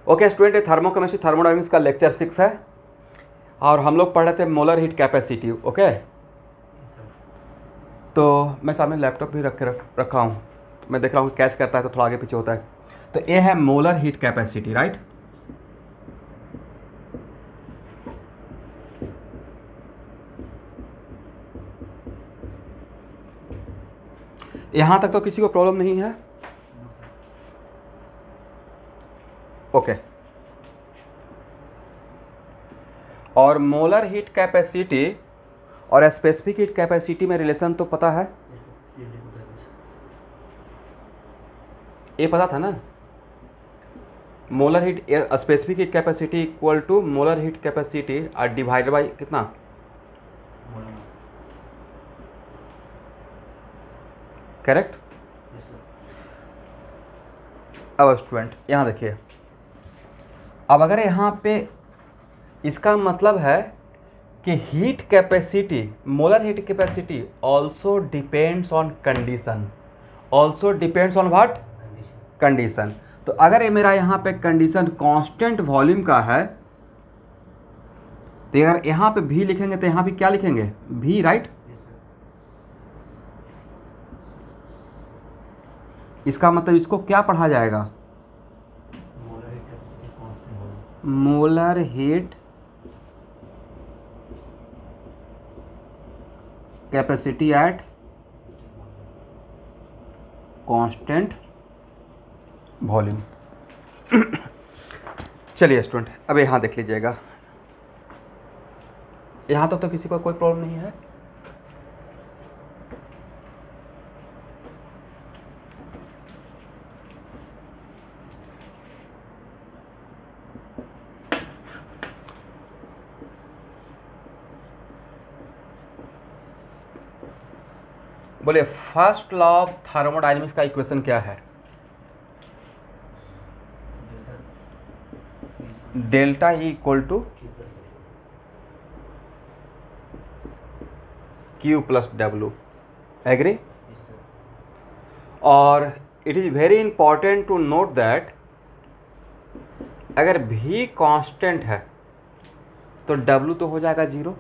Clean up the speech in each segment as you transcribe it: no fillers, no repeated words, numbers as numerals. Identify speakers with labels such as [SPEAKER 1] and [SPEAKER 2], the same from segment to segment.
[SPEAKER 1] Okay student, ये thermochemistry thermodynamics का lecture 6 है और हम लोग पढ़ रहे थे मोलर हीट कैपेसिटी। ओके, तो मैं सामने लैपटॉप भी रखा हूँ, मैं देख रहा हूँ कैच करता है तो थोड़ा आगे पीछे होता है। तो ये है मोलर हीट कैपेसिटी, राइट। यहाँ तक तो किसी को प्रॉब्लम नहीं है? ओके। और मोलर हीट कैपेसिटी और स्पेसिफिक हीट कैपेसिटी में रिलेशन तो पता है, ये पता था ना। Molar heat specific heat capacity equal to molar heat capacity और डिवाइडेड बाई कितना, करेक्ट। अब स्टूडेंट यहाँ देखिए, अब अगर यहाँ पे इसका मतलब है कि heat capacity, molar heat capacity also depends on condition, also depends on what, condition. तो अगर ये मेरा यहाँ पे कंडीशन कांस्टेंट वॉल्यूम का है, तो अगर यहाँ पे भी लिखेंगे तो यहाँ भी क्या लिखेंगे, भी, राइट। इसका मतलब इसको क्या पढ़ा जाएगा, molar heat capacity at constant volume. चलिए स्टूडेंट, अब यहाँ देख लीजिएगा, यहाँ तक तो किसी को कोई प्रॉब्लम नहीं है। बोलिए, फर्स्ट लॉ ऑफ थर्मोडायनेमिक्स का इक्वेशन क्या है? Delta E equal to Q plus W, agree. और it is very important to note that अगर भी कांस्टेंट है तो डब्ल्यू तो हो जाएगा 0।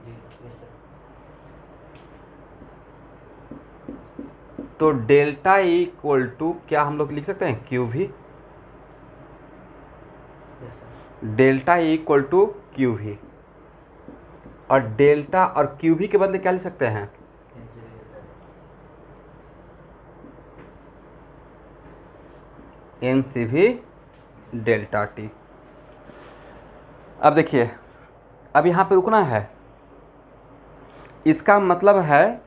[SPEAKER 1] तो डेल्टा ई इक्वल टू क्या हम लोग लिख सकते हैं, क्यू भी। Delta E equal to Q भी, और डेल्टा और क्यू भी के बदले क्या लिख सकते हैं, n C V delta T. अब देखिए, अब यहाँ पे रुकना है। इसका मतलब है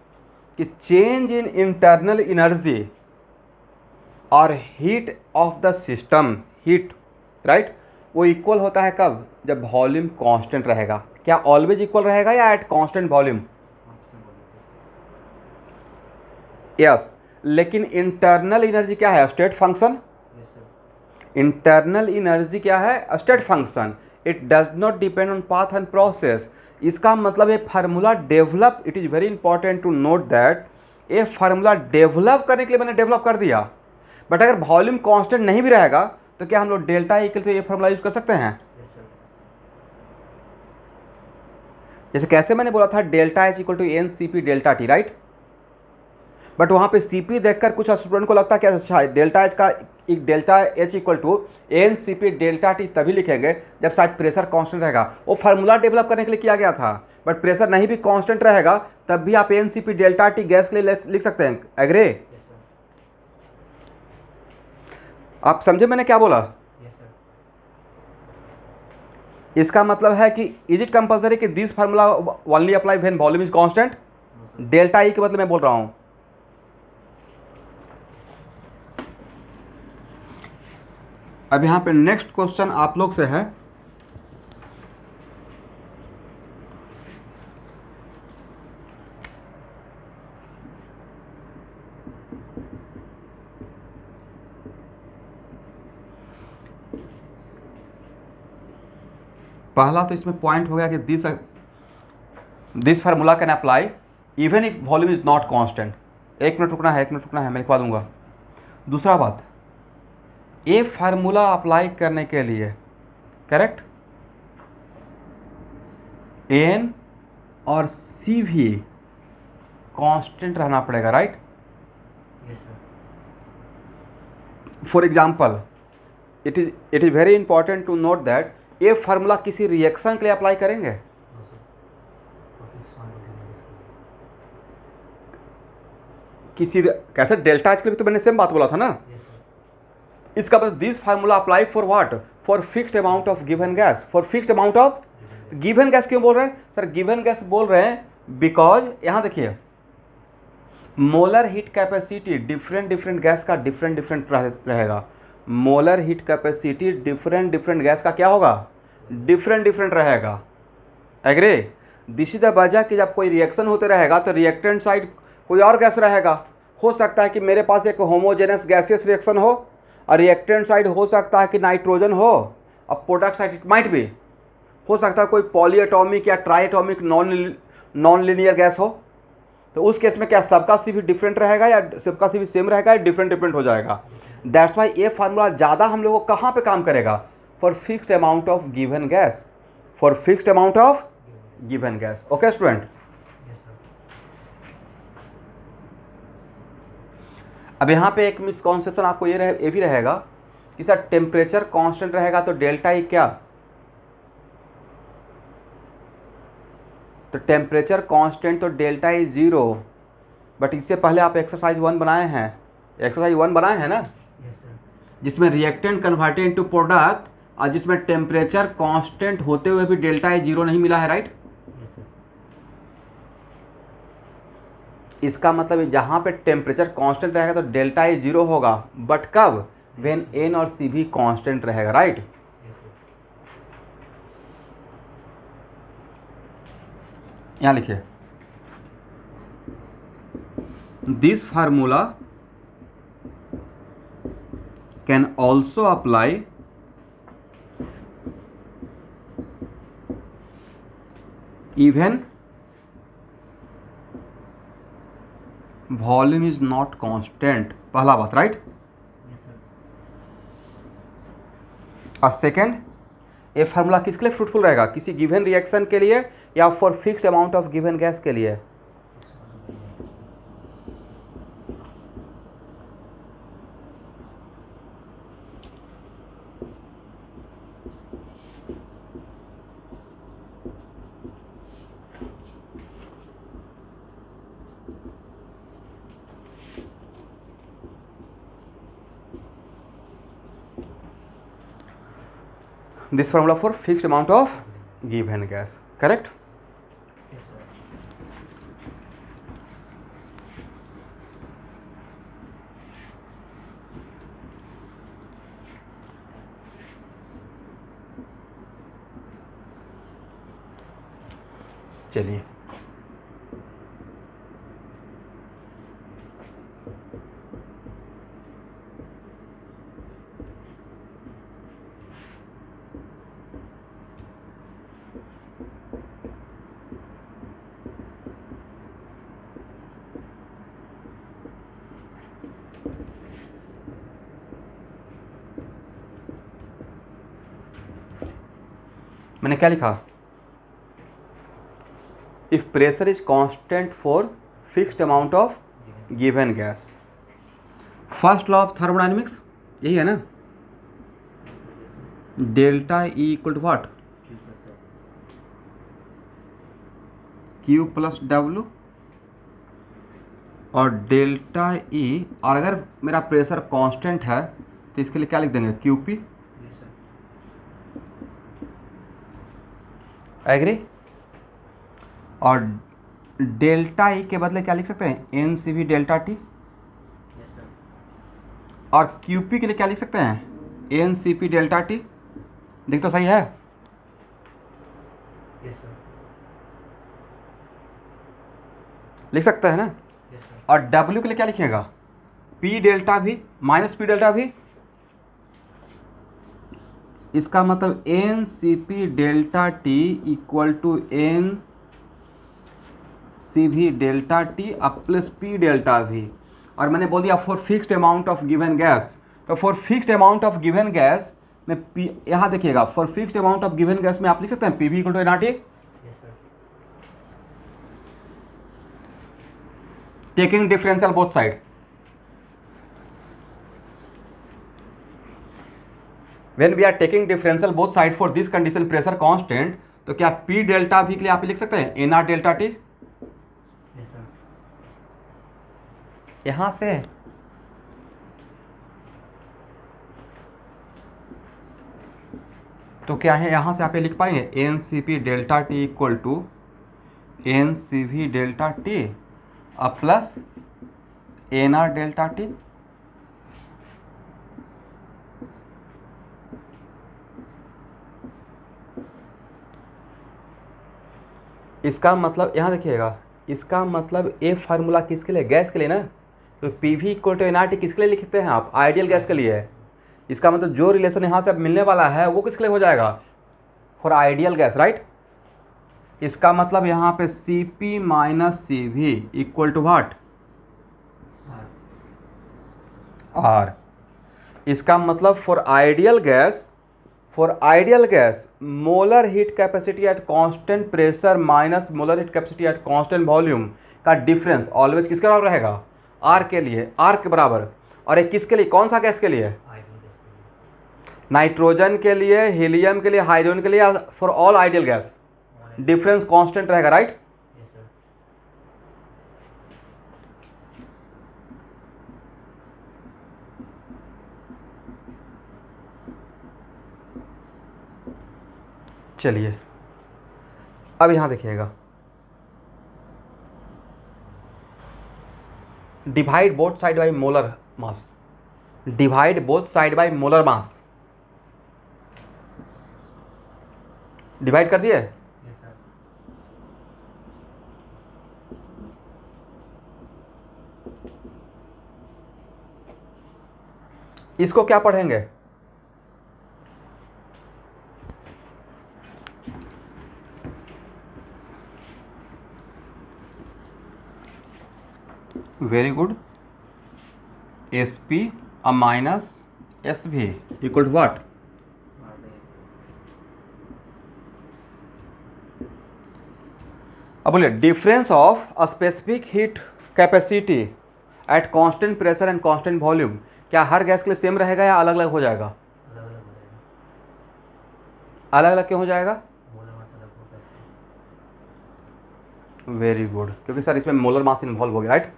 [SPEAKER 1] कि चेंज इन इंटरनल एनर्जी और heat of the system, heat, right, वो इक्वल होता है कब, जब वॉल्यूम कांस्टेंट रहेगा। क्या ऑलवेज इक्वल रहेगा या एट कांस्टेंट वॉल्यूम? यस, लेकिन इंटरनल एनर्जी क्या है, स्टेट फंक्शन। इंटरनल एनर्जी क्या है, state function. It does not depend on path and process. इसका मतलब ये formula develop, it is very important to note that ये फार्मूला डेवलप करने के लिए मैंने डेवलप कर दिया। बट अगर वॉल्यूम कांस्टेंट नहीं भी रहेगा तो क्या हम लोग डेल्टा ई के लिए ये फार्मूला यूज कर सकते हैं? जैसे कैसे मैंने बोला था, delta H equal to n C P delta T, right. But वहाँ पे सी पी देखकर कुछ स्टूडेंट को लगता है कि अच्छा डेल्टा एच का एक delta H equal to n C P delta T तभी लिखेंगे जब शायद प्रेशर कांस्टेंट रहेगा। वो फार्मूला डेवलप करने के लिए किया गया था, बट प्रेशर नहीं भी कांस्टेंट रहेगा तब भी आप n C P delta T gas के लिए लिख सकते हैं, एग्री। आप समझे मैंने क्या बोला? इसका मतलब है कि इज इट कंपल्सरी कि this formula only apply when volume is constant? Delta E के बदले मैं बोल रहा हूं। अब यहाँ पे नेक्स्ट क्वेश्चन आप लोग से है, पहला तो इसमें पॉइंट हो गया कि this formula can apply even if volume is not constant. एक मिनट रुकना है, एक मिनट रुकना है, मैं लिखवा दूंगा। दूसरा बात, ये फार्मूला अप्लाई करने के लिए करेक्ट। एन और सी भी कांस्टेंट रहना पड़ेगा, right. For example it is very important to note that ये फार्मूला किसी रिएक्शन के लिए अप्लाई करेंगे, किसी कैसे डेल्टा एच के लिए तो मैंने सेम बात बोला था ना। इसका मतलब this formula apply for what, for fixed amount of given gas, for fixed amount of given gas. क्यों बोल रहे हैं सर गिवन गैस बोल रहे हैं? बिकॉज यहां देखिए molar heat capacity different different gas का डिफरेंट डिफरेंट रहेगा। Molar heat capacity different different gas का क्या होगा, डिफरेंट डिफरेंट रहेगा। एग्री। दिस इज द वजह कि जब कोई रिएक्शन होते रहेगा तो रिएक्टेंट साइड कोई और गैस रहेगा। हो सकता है कि मेरे पास एक होमोजेनस गैसियस रिएक्शन हो और रिएक्टेंट साइड हो सकता है कि नाइट्रोजन हो और प्रोडक्ट साइड इट माइट भी हो सकता है कोई पॉलीएटॉमिक या ट्राइएटॉमिक नॉन लीनियर गैस हो। तो उस केस में क्या सबका सी भी डिफरेंट रहेगा या सबका सी भी सेम रहेगा या डिफरेंट डिफरेंट हो जाएगा। दैट्स वाई ये फार्मूला ज़्यादा हम लोगों को कहाँ पे काम करेगा, for fixed amount of given gas, for fixed amount of given gas. Okay student. अब यहाँ पे एक मिसकॉन्सेप्शन आपको ये भी रहेगा कि सर टेम्परेचर कांस्टेंट रहेगा तो डेल्टा ई क्या, तो टेम्परेचर कांस्टेंट तो डेल्टा ई 0। बट इससे पहले आप एक्सरसाइज 1 बनाए हैं, एक्सरसाइज 1 बनाए हैं ना, जिसमें रिएक्टेंट कन्वर्टेड इनटू प्रोडक्ट और जिसमें टेम्परेचर कांस्टेंट होते हुए भी डेल्टा ई 0 नहीं मिला है, राइट। इसका मतलब जहाँ पे टेम्परेचर कांस्टेंट रहेगा तो डेल्टा ई 0 होगा, बट कब, व्हेन एन और सी भी कांस्टेंट रहेगा, राइट। यहाँ लिखिए this formula can also apply even volume is not constant, पहला बात, राइट। और सेकेंड, ये फार्मूला किसके लिए फ्रूटफुल रहेगा, किसी गिवन रिएक्शन के लिए या for fixed amount of given gas के लिए। This formula for fixed amount of given gas, correct? चलिए मैंने क्या लिखा, if pressure is constant for fixed amount of given gas, first law of thermodynamics यही है ना, delta E equal to what, Q plus W, और delta E, और अगर मेरा प्रेशर कांस्टेंट है तो इसके लिए क्या लिख देंगे, क्यू पी। एग्री। और डेल्टा ई के बदले क्या लिख सकते हैं, n C V delta T, और क्यू पी के लिए क्या लिख सकते हैं, n C P delta T. देख तो सही है। लिख सकते हैं ना। और डब्ल्यू के लिए क्या लिखिएगा, P delta V minus P delta V. इसका मतलब n C P delta T equal to n C V delta T अब प्लस पी डेल्टा भी। और मैंने बोल दिया for fixed amount of given gas, तो for fixed amount of given gas में P, यहाँ देखिएगा for fixed amount of given gas में आप लिख सकते हैं P V equal to n R T, taking differential both side. When we are taking differential both side for this condition pressure constant, तो क्या पी डेल्टा वी के लिए आप लिख सकते हैं एन आर डेल्टा टी। यहां से तो क्या है, यहां से आप ये लिख पाएंगे n C P delta T equal to n C V delta T अब plus n R delta T. इसका मतलब यहाँ देखिएगा, इसका मतलब ए फार्मूला किसके लिए, गैस के लिए ना, तो P V equal to n R T किसके लिए लिखते हैं आप, आइडियल गैस के लिए है। इसका मतलब जो रिलेशन यहाँ से अब मिलने वाला है वो किसके लिए हो जाएगा, फॉर आइडियल गैस, राइट। इसका मतलब यहाँ पे C P minus C V equal to what, R. इसका मतलब for ideal gas molar heat capacity at constant pressure minus molar heat capacity at constant volume का डिफरेंस ऑलवेज किसके बराबर रहेगा, आर के लिए, आर के बराबर। और ये किसके लिए, कौन सा गैस के लिए, नाइट्रोजन के लिए, हीलियम के लिए, हाइड्रोजन के लिए, for all ideal gas difference constant रहेगा, राइट। चलिए अब यहां देखिएगा, divide both side by molar mass, divide both side by molar mass, divide कर दिए। इसको क्या पढ़ेंगे, very good, S P minus S भी इक्वल टू व्हाट, अब बोलिए difference of a specific heat capacity at constant pressure and constant volume, क्या हर gas के लिए सेम रहेगा या अलग अलग हो जाएगा, अलग अलग क्यों हो जाएगा, वेरी गुड, क्योंकि सर इसमें मोलर मास इन्वॉल्व हो गया, राइट।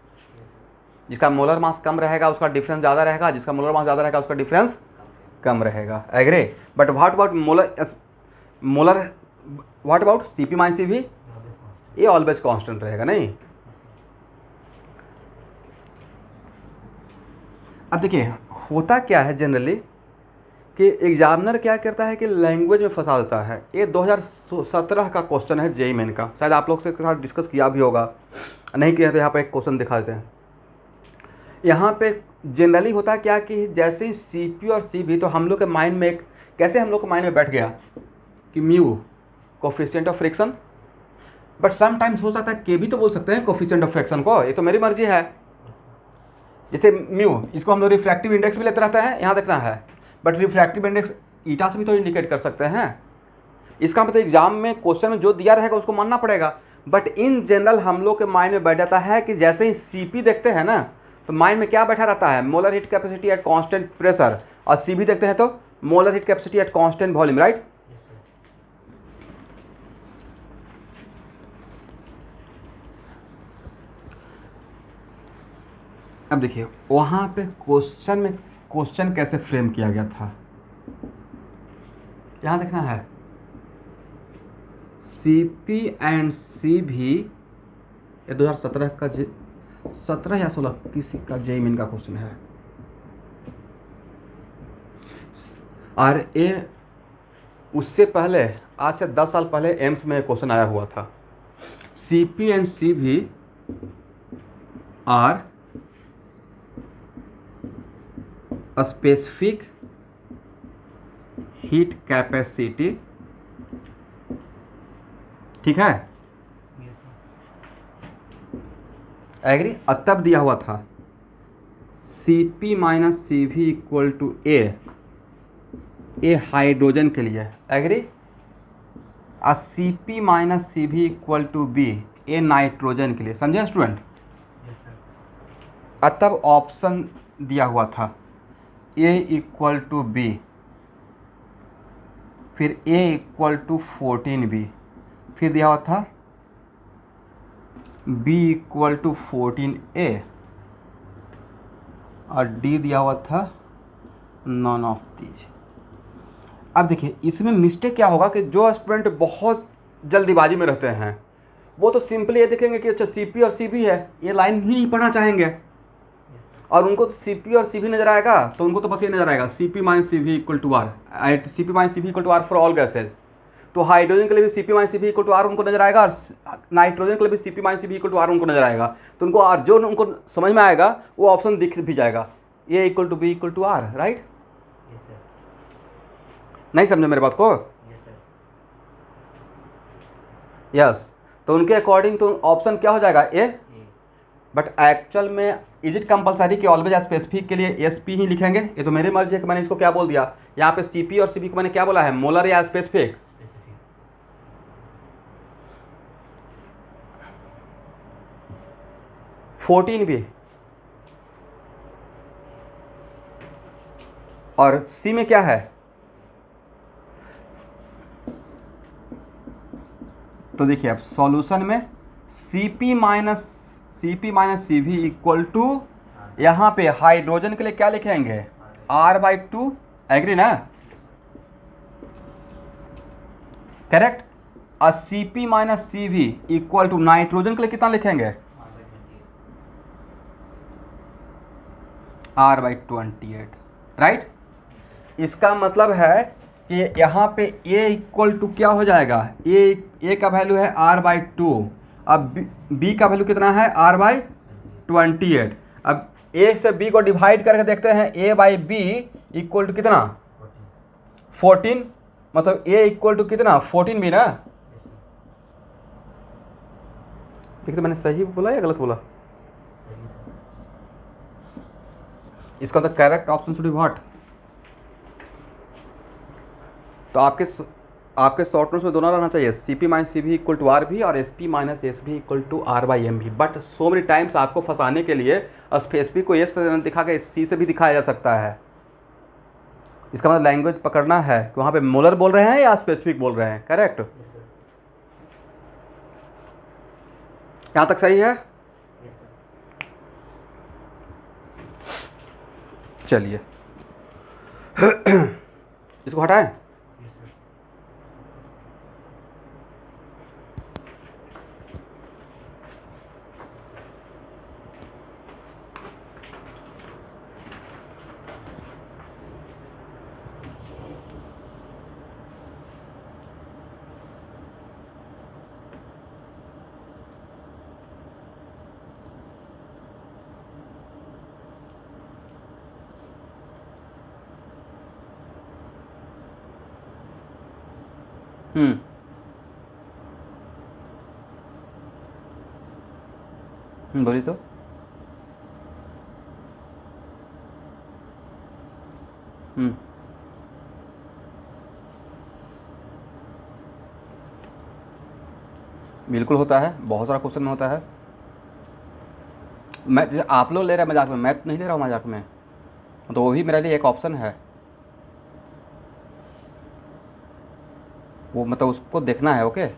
[SPEAKER 1] जिसका मोलर मास कम रहेगा उसका डिफरेंस ज़्यादा रहेगा, जिसका मोलर मास ज़्यादा रहेगा उसका डिफरेंस कम रहेगा, agree. But what about molar what about C P minus C V, ये ऑलवेज कांस्टेंट रहेगा, नहीं। अब देखिए होता क्या है जनरली कि एग्जामिनर क्या करता है कि लैंग्वेज में फंसा देता है। ये 2017 का क्वेश्चन है जेई मेन का, शायद आप लोग से साथ डिस्कस किया भी होगा, नहीं किया तो यहाँ पर एक क्वेश्चन दिखा देते हैं। यहाँ पे जनरली होता क्या कि जैसे ही सी पी और सी बी, तो हम लोग के माइंड में एक कैसे हम लोग के माइंड में बैठ गया कि mu coefficient of friction, but sometimes हो सकता है के भी तो बोल सकते हैं कोफिशिएंट ऑफ फ्रिक्शन को, ये तो मेरी मर्जी है। जैसे म्यू, इसको हम लोग रिफ्रैक्टिव इंडेक्स भी लेते रहते हैं, यहाँ देखना है, बट रिफ्रैक्टिव इंडेक्स ईटा से भी तो इंडिकेट कर सकते हैं। इसका मतलब एग्जाम में क्वेश्चन में जो दिया रहेगा उसको मानना पड़ेगा। बट इन जनरल हम लोग के माइंड में बैठ जाता है कि जैसे ही सी पी देखते हैं ना, तो माइंड में क्या बैठा रहता है, molar heat capacity at constant pressure, और सी बी देखते हैं तो molar heat capacity at constant volume, right. अब देखिए वहां पे क्वेश्चन में क्वेश्चन कैसे फ्रेम किया गया था, यहां देखना है सी पी एंड सी भी, ये 2017 का 17 या 16 किसी का जेई मेन का क्वेश्चन है। और ये उससे पहले आज से 10 साल पहले एम्स में क्वेश्चन आया हुआ था। सी पी एंड सी भी आर स्पेसिफिक हीट कैपेसिटी, ठीक है, एग्री। और तब दिया हुआ था C P minus C V equal to A A hydrogen के लिए, एग्री। आ C P minus C V equal to B A nitrogen के लिए, समझे स्टूडेंट। तब ऑप्शन दिया हुआ था ए इक्वल टू बी, फिर ए इक्वल टू 14b, फिर दिया हुआ था b इक्वल टू 14a, और डी दिया हुआ था नॉन ऑफ दीज। अब देखिए इसमें मिस्टेक क्या होगा कि जो स्टूडेंट बहुत जल्दीबाजी में रहते हैं वो तो सिंपली ये देखेंगे कि अच्छा सी पी और सी बी है, ये लाइन ही नहीं पढ़ना चाहेंगे, और उनको सी पी और सी बी नजर आएगा तो उनको तो बस ये नजर आएगा C P minus C V equal to R, C P minus C V equal to R for all gases. तो हाइड्रोजन के लिए भी C P minus C V equal to R उनको नजर आएगा, और नाइट्रोजन के लिए भी C P minus C V equal to R उनको नजर आएगा। तो उनको जो उनको समझ में आएगा वो ऑप्शन दिख भी जाएगा, A equal to B equal to R, right. नहीं समझे मेरे बात को? यस। तो उनके अकॉर्डिंग तो ऑप्शन क्या हो जाएगा, ए। बट एक्चुअल में इज इट कंपलसरी कि ऑलवेज स्पेसिफिक के लिए एस पी ही लिखेंगे? ये तो मेरी मर्जी है कि मैंने इसको क्या बोल दिया। यहाँ पे सी पी और सी पी को मैंने क्या बोला है, मोलर या स्पेसिफिक? फोर्टीन भी, और सी में क्या है? तो देखिए अब सॉल्यूशन में सी P minus C V equal to, यहाँ पे हाइड्रोजन के लिए क्या लिखेंगे, R/2, एग्री ना, करेक्ट। और C P minus C V equal to nitrogen के लिए कितना लिखेंगे, R/28, राइट। इसका मतलब है कि यहाँ पे a इक्वल टू क्या हो जाएगा, a का वैल्यू है R/2, अब b का वैल्यू कितना है, R/28। अब a से b को डिवाइड करके देखते हैं, a/b इक्वल टू कितना, 14, मतलब a इक्वल टू कितना, 14b ना। देखिए मैंने सही बोला या गलत बोला? इसका तो correct option should be what. तो आपके शॉर्ट नोट्स में दोनों रहना चाहिए, सी P minus C V equal to are भी, और एस पी माइनस एस भी इक्वल टू R/m भी। बट सो मेनी टाइम्स आपको फंसाने के लिए स्पेसिफिक को एस से दिखा के सी से भी दिखाया जा सकता है। इसका मतलब लैंग्वेज पकड़ना है कि वहाँ पे मोलर बोल रहे हैं या स्पेसिफिक बोल रहे हैं, करेक्ट। यहाँ तक सही है? चलिए इसको हटाएं। बोली तो बिल्कुल होता है, बहुत सारा क्वेश्चन में होता है। मैं जैसे आप लोग ले रहे हैं मजाक में, मैं तो नहीं ले रहा हूँ मजाक में, तो वही मेरे लिए एक ऑप्शन है, वो मतलब उसको देखना है, ओके।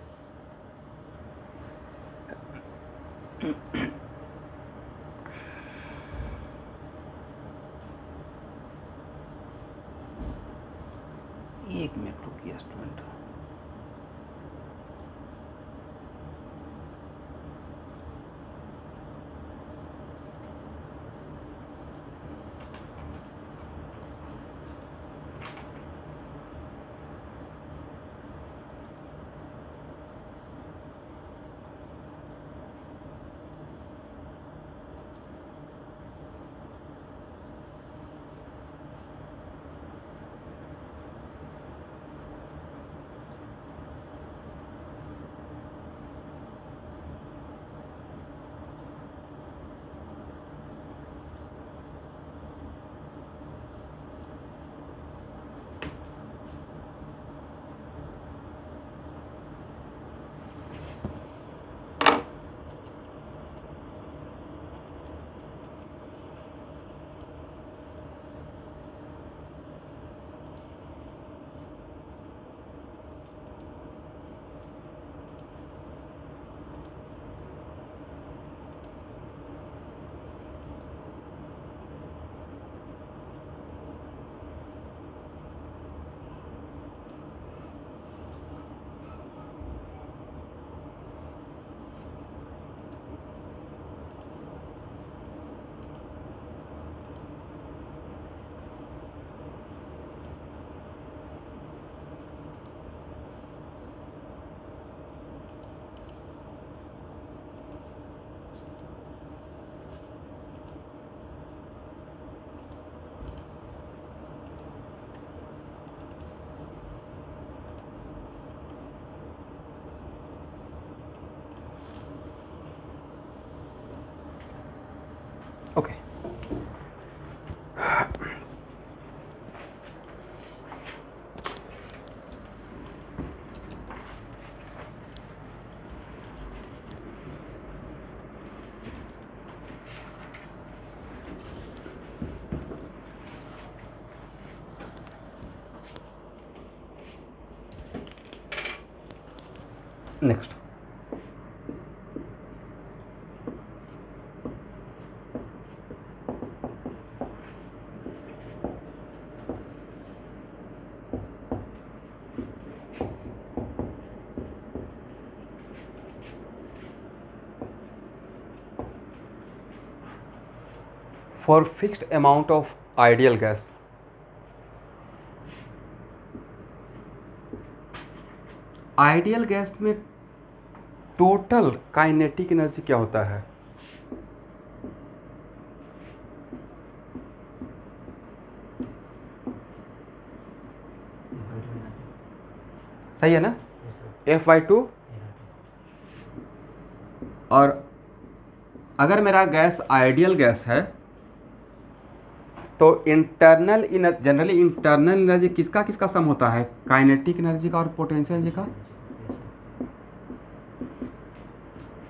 [SPEAKER 1] एक मिनट रुकिए student. Next, for fixed amount of ideal gas, ideal gas में टोटल काइनेटिक एनर्जी क्या होता है? सही है ना, F/2। और अगर मेरा गैस आइडियल गैस है तो इंटरनल जनरली इंटरनल एनर्जी किसका किसका सम होता है? काइनेटिक एनर्जी का और पोटेंशियल एनर्जी का।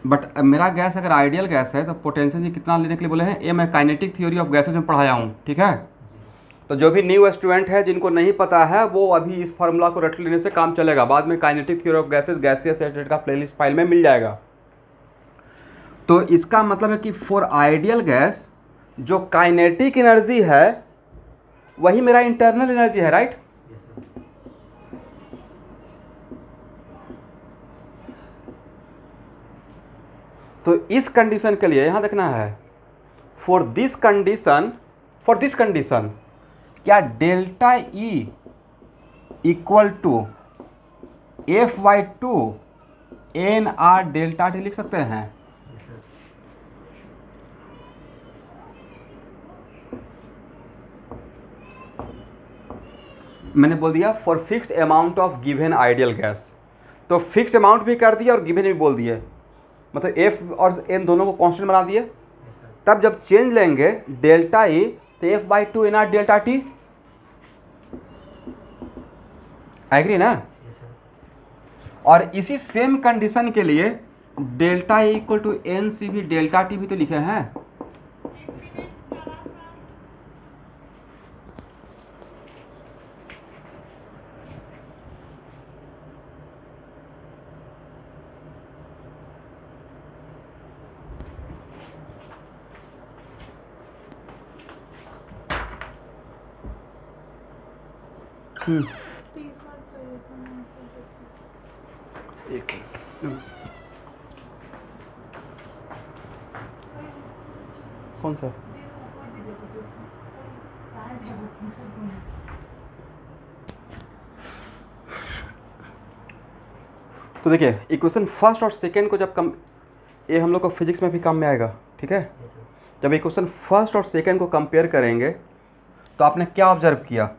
[SPEAKER 1] बट मेरा गैस अगर आइडियल गैस है तो पोटेंशियल एनर्जी कितना लेने के लिए बोले हैं? ये मैं काइनेटिक थ्योरी ऑफ गैसेज में पढ़ाया हूँ, ठीक है। तो जो भी न्यू स्टूडेंट है जिनको नहीं पता है वो अभी इस फार्मूला को रट लेने से काम चलेगा, बाद में kinetic theory of gases gaseous state का प्लेलिस्ट फाइल में मिल जाएगा। तो इसका मतलब है कि फॉर आइडियल गैस जो काइनेटिक एनर्जी है वही मेरा इंटरनल एनर्जी है, राइट। तो इस कंडीशन के लिए यहां देखना है, फॉर दिस कंडीशन क्या delta E equal to F/2 NR delta T लिख सकते हैं? मैंने बोल दिया for fixed amount of given ideal gas, तो फिक्स्ड अमाउंट भी कर दिया और गिवन भी बोल दिए, मतलब F और N दोनों को कांस्टेंट बना दिए। तब जब चेंज लेंगे डेल्टा ई तो F/2 NR delta T, agree ना। और इसी सेम कंडीशन के लिए delta E equal to n C V delta T भी तो लिखे हैं। एक कौन सा? तो देखिए इक्वेशन फर्स्ट और सेकेंड को जब कम, ये हम लोग को फिजिक्स में भी काम में आएगा, ठीक है। जब इक्वेशन फर्स्ट और सेकेंड को कंपेयर करेंगे तो आपने क्या ऑब्जर्व किया?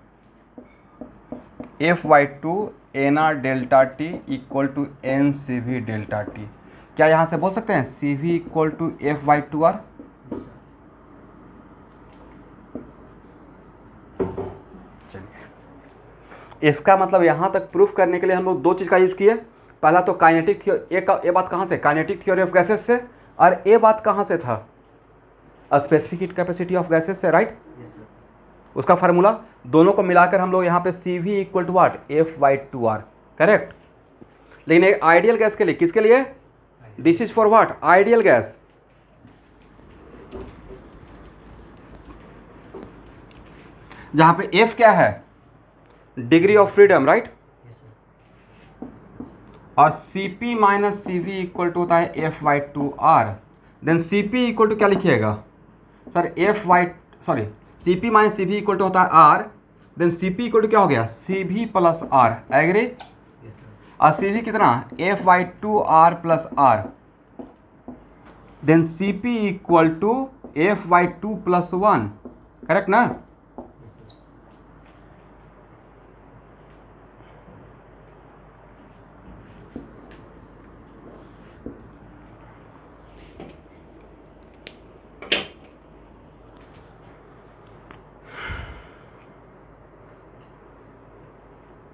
[SPEAKER 1] F/2 NR delta T equal to n C V delta T. क्या यहाँ से बोल सकते हैं सी वी इक्वल टू F/2R? चलिए, इसका मतलब यहाँ तक प्रूफ करने के लिए हम लोग दो चीज़ का यूज़ किए। पहला तो काइनेटिक थ्योरी, ये बात कहाँ से? काइनेटिक थ्योरी ऑफ गैसेस से। और ये बात कहाँ से था? Specific heat capacity of gases से, राइट। उसका फार्मूला दोनों को मिलाकर हम लोग यहाँ पे C V equal to what? F/2R, correct. लेकिन एक आइडियल गैस के लिए, किसके लिए? This is for what? Ideal gas. जहां पे F क्या है? Degree of freedom, right. और Cp minus Cv equal to होता है F/2R। Then Cp equal to क्या लिखिएगा sir? Cp minus Cv equal to होता है R। Then Cp equal to क्या हो गया? Cv plus R, agree. और Cv कितना? F/2R plus R। Then Cp equal to F/2 plus 1, correct ना।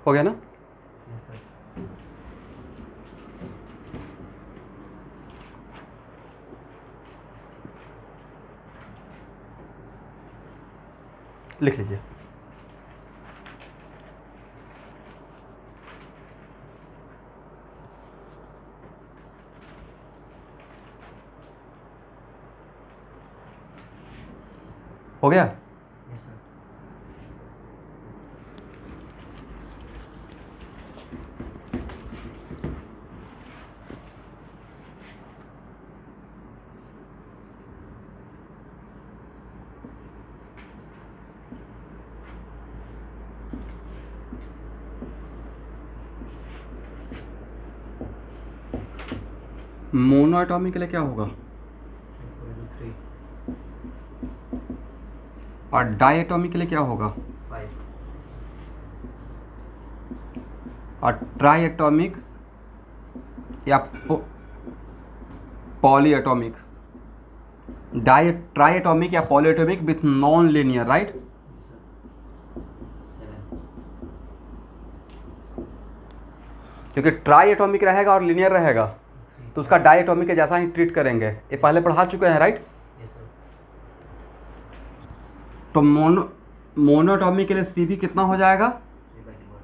[SPEAKER 1] हो गया ना। लिख लीजिए। हो गया।
[SPEAKER 2] Yes, sir.
[SPEAKER 1] मोनो एटॉमिक के लिए क्या होगा,
[SPEAKER 2] Equal to 3,
[SPEAKER 1] और डाई एटॉमिक के लिए क्या होगा,
[SPEAKER 2] 5.
[SPEAKER 1] और ट्राई एटॉमिक या पॉली एटॉमिक, ट्राई एटॉमिक या poly atomic with non linear, right.
[SPEAKER 2] Yes, sir. 7.
[SPEAKER 1] क्योंकि ट्राई एटॉमिक रहेगा और लीनियर रहेगा
[SPEAKER 2] 3.
[SPEAKER 1] तो उसका डाई एटॉमिक के जैसा ही ट्रीट करेंगे, ये पहले पढ़ा चुके हैं, राइट।
[SPEAKER 2] Yes, sir.
[SPEAKER 1] तो मोनोटॉमिक के लिए सी भी कितना हो जाएगा,
[SPEAKER 2] 3/2.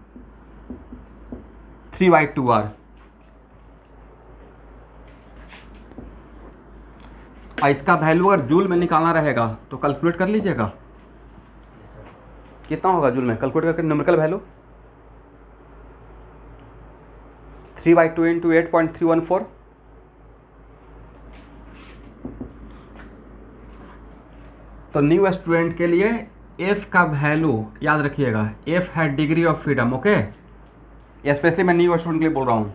[SPEAKER 1] 3/2r। और इसका वैल्यू अगर जूल में निकालना रहेगा तो कैलकुलेट कर लीजिएगा,
[SPEAKER 2] Yes, sir.
[SPEAKER 1] कितना होगा जूल में, कैलकुलेट करके न्यूमेरिकल वैल्यू 3/2 इंटू 8.314। तो न्यू स्टूडेंट के लिए एफ का वैल्यू याद रखिएगा, एफ है degree of freedom, okay. Specially मैं न्यू स्टूडेंट के लिए बोल रहा हूँ।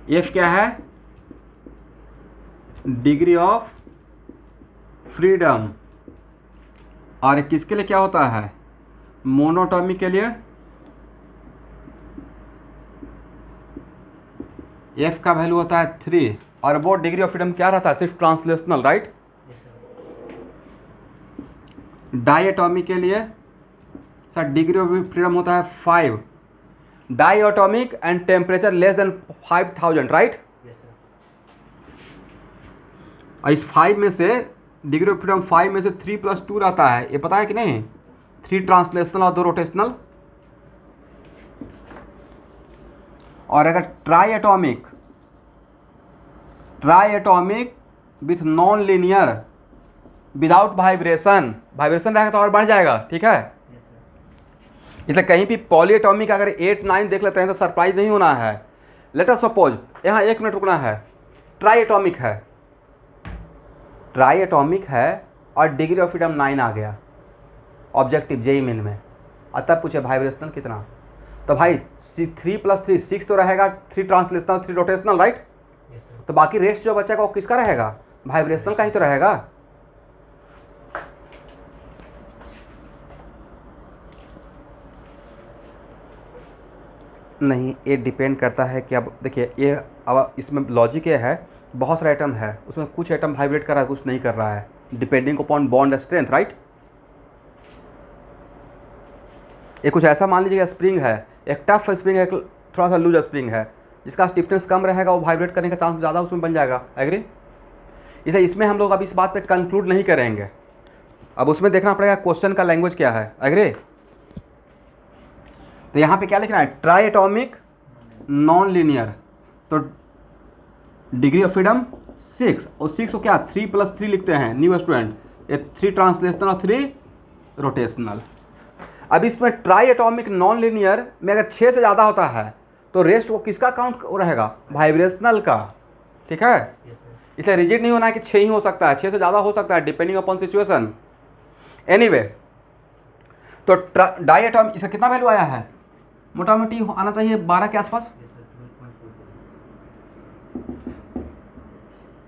[SPEAKER 1] एफ क्या है, डिग्री ऑफ फ्रीडम। और किसके लिए क्या होता है, मोनोटॉमिक के लिए एफ का वैल्यू होता है 3, और वो डिग्री ऑफ फ्रीडम क्या रहता है, सिर्फ translational, right.
[SPEAKER 2] Yes, sir.
[SPEAKER 1] Diatomic के लिए सर डिग्री ऑफ फ्रीडम होता है 5, diatomic and temperature less than 5000, right.
[SPEAKER 2] Yes, sir.
[SPEAKER 1] और इस 5 में से डिग्री ऑफ फ्रीडम 5 में से 3+2 रहता है, ये पता है कि नहीं, 3 ट्रांसलेशनल और 2 रोटेशनल। और अगर try atomic with non linear without vibration रहेगा तो और बढ़ जाएगा, ठीक है।
[SPEAKER 2] Yes, sir.
[SPEAKER 1] इसलिए कहीं भी पॉली एटॉमिक अगर 8 9 देख लेते हैं तो सरप्राइज नहीं होना है। लेट अस सपोज, यहाँ 1 मिनट रुकना है, ट्राई एटॉमिक है और डिग्री ऑफ फ्रीडम 9 आ गया ऑब्जेक्टिव जेई मेन में, और तब पूछे वाइब्रेशनल कितना, तो भाई 3+3 6 तो रहेगा, 3 translational 3 rotational, right.
[SPEAKER 2] Yes, sir.
[SPEAKER 1] तो बाकी रेस्ट जो बचेगा वो किसका रहेगा, वाइब्रेशनल का ही तो रहेगा। नहीं, ये डिपेंड करता है कि अब देखिए, ये अब इसमें लॉजिक ये है, बहुत सारे आइटम है, उसमें कुछ आइटम वाइब्रेट कर रहा है, कुछ नहीं कर रहा है, depending upon bond strength, right. ये कुछ ऐसा मान लीजिए स्प्रिंग है, एक टफ स्प्रिंग है, एक थोड़ा सा लूज स्प्रिंग है, जिसका स्टिफनेस कम रहेगा वो वाइब्रेट करने का चांस ज़्यादा उसमें बन जाएगा, एग्री। इसे इसमें हम लोग अब इस बात पे कंक्लूड नहीं करेंगे, अब उसमें देखना पड़ेगा क्वेश्चन का लैंग्वेज क्या है, एग्री। तो यहाँ पे क्या लिखना है, ट्राई एटॉमिक नॉन लीनियर, तो डिग्री ऑफ फ्रीडम 6, और 6 को क्या 3+3 लिखते हैं न्यू स्टूडेंट, ये 3 ट्रांसलेशनल और 3 रोटेशनल। अब इसमें ट्राई एटॉमिक नॉन लीनियर में अगर 6 से ज़्यादा होता है तो रेस्ट वो किसका काउंट रहेगा, वाइब्रेशनल का, ठीक है।
[SPEAKER 2] Yes, sir.
[SPEAKER 1] इसलिए रिजिड नहीं होना है कि 6 ही हो सकता है, 6 से ज़्यादा हो सकता है, डिपेंडिंग अपॉन सिचुएशन। एनीवे, तो डाई एटॉमिक इसका कितना वैल्यू आया है, मोटा मोटी आना चाहिए 12 के आसपास,
[SPEAKER 2] Yes, sir.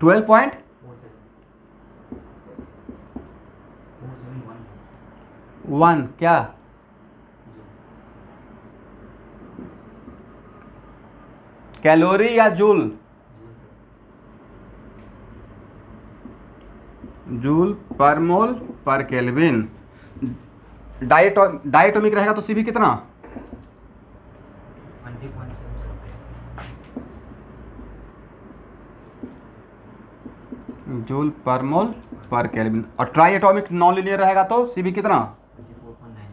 [SPEAKER 2] 12.47.
[SPEAKER 1] 12 पॉइंट 1 क्या, कैलोरी या जूल, जूल पर मोल पर केल्विन। डायटोमिक रहेगा तो सी भी कितना,
[SPEAKER 2] 20.7.
[SPEAKER 1] जूल पर मोल पर केल्विन। और ट्राई एटॉमिक नॉन लीनियर रहेगा तो सी भी कितना,
[SPEAKER 2] 24.9.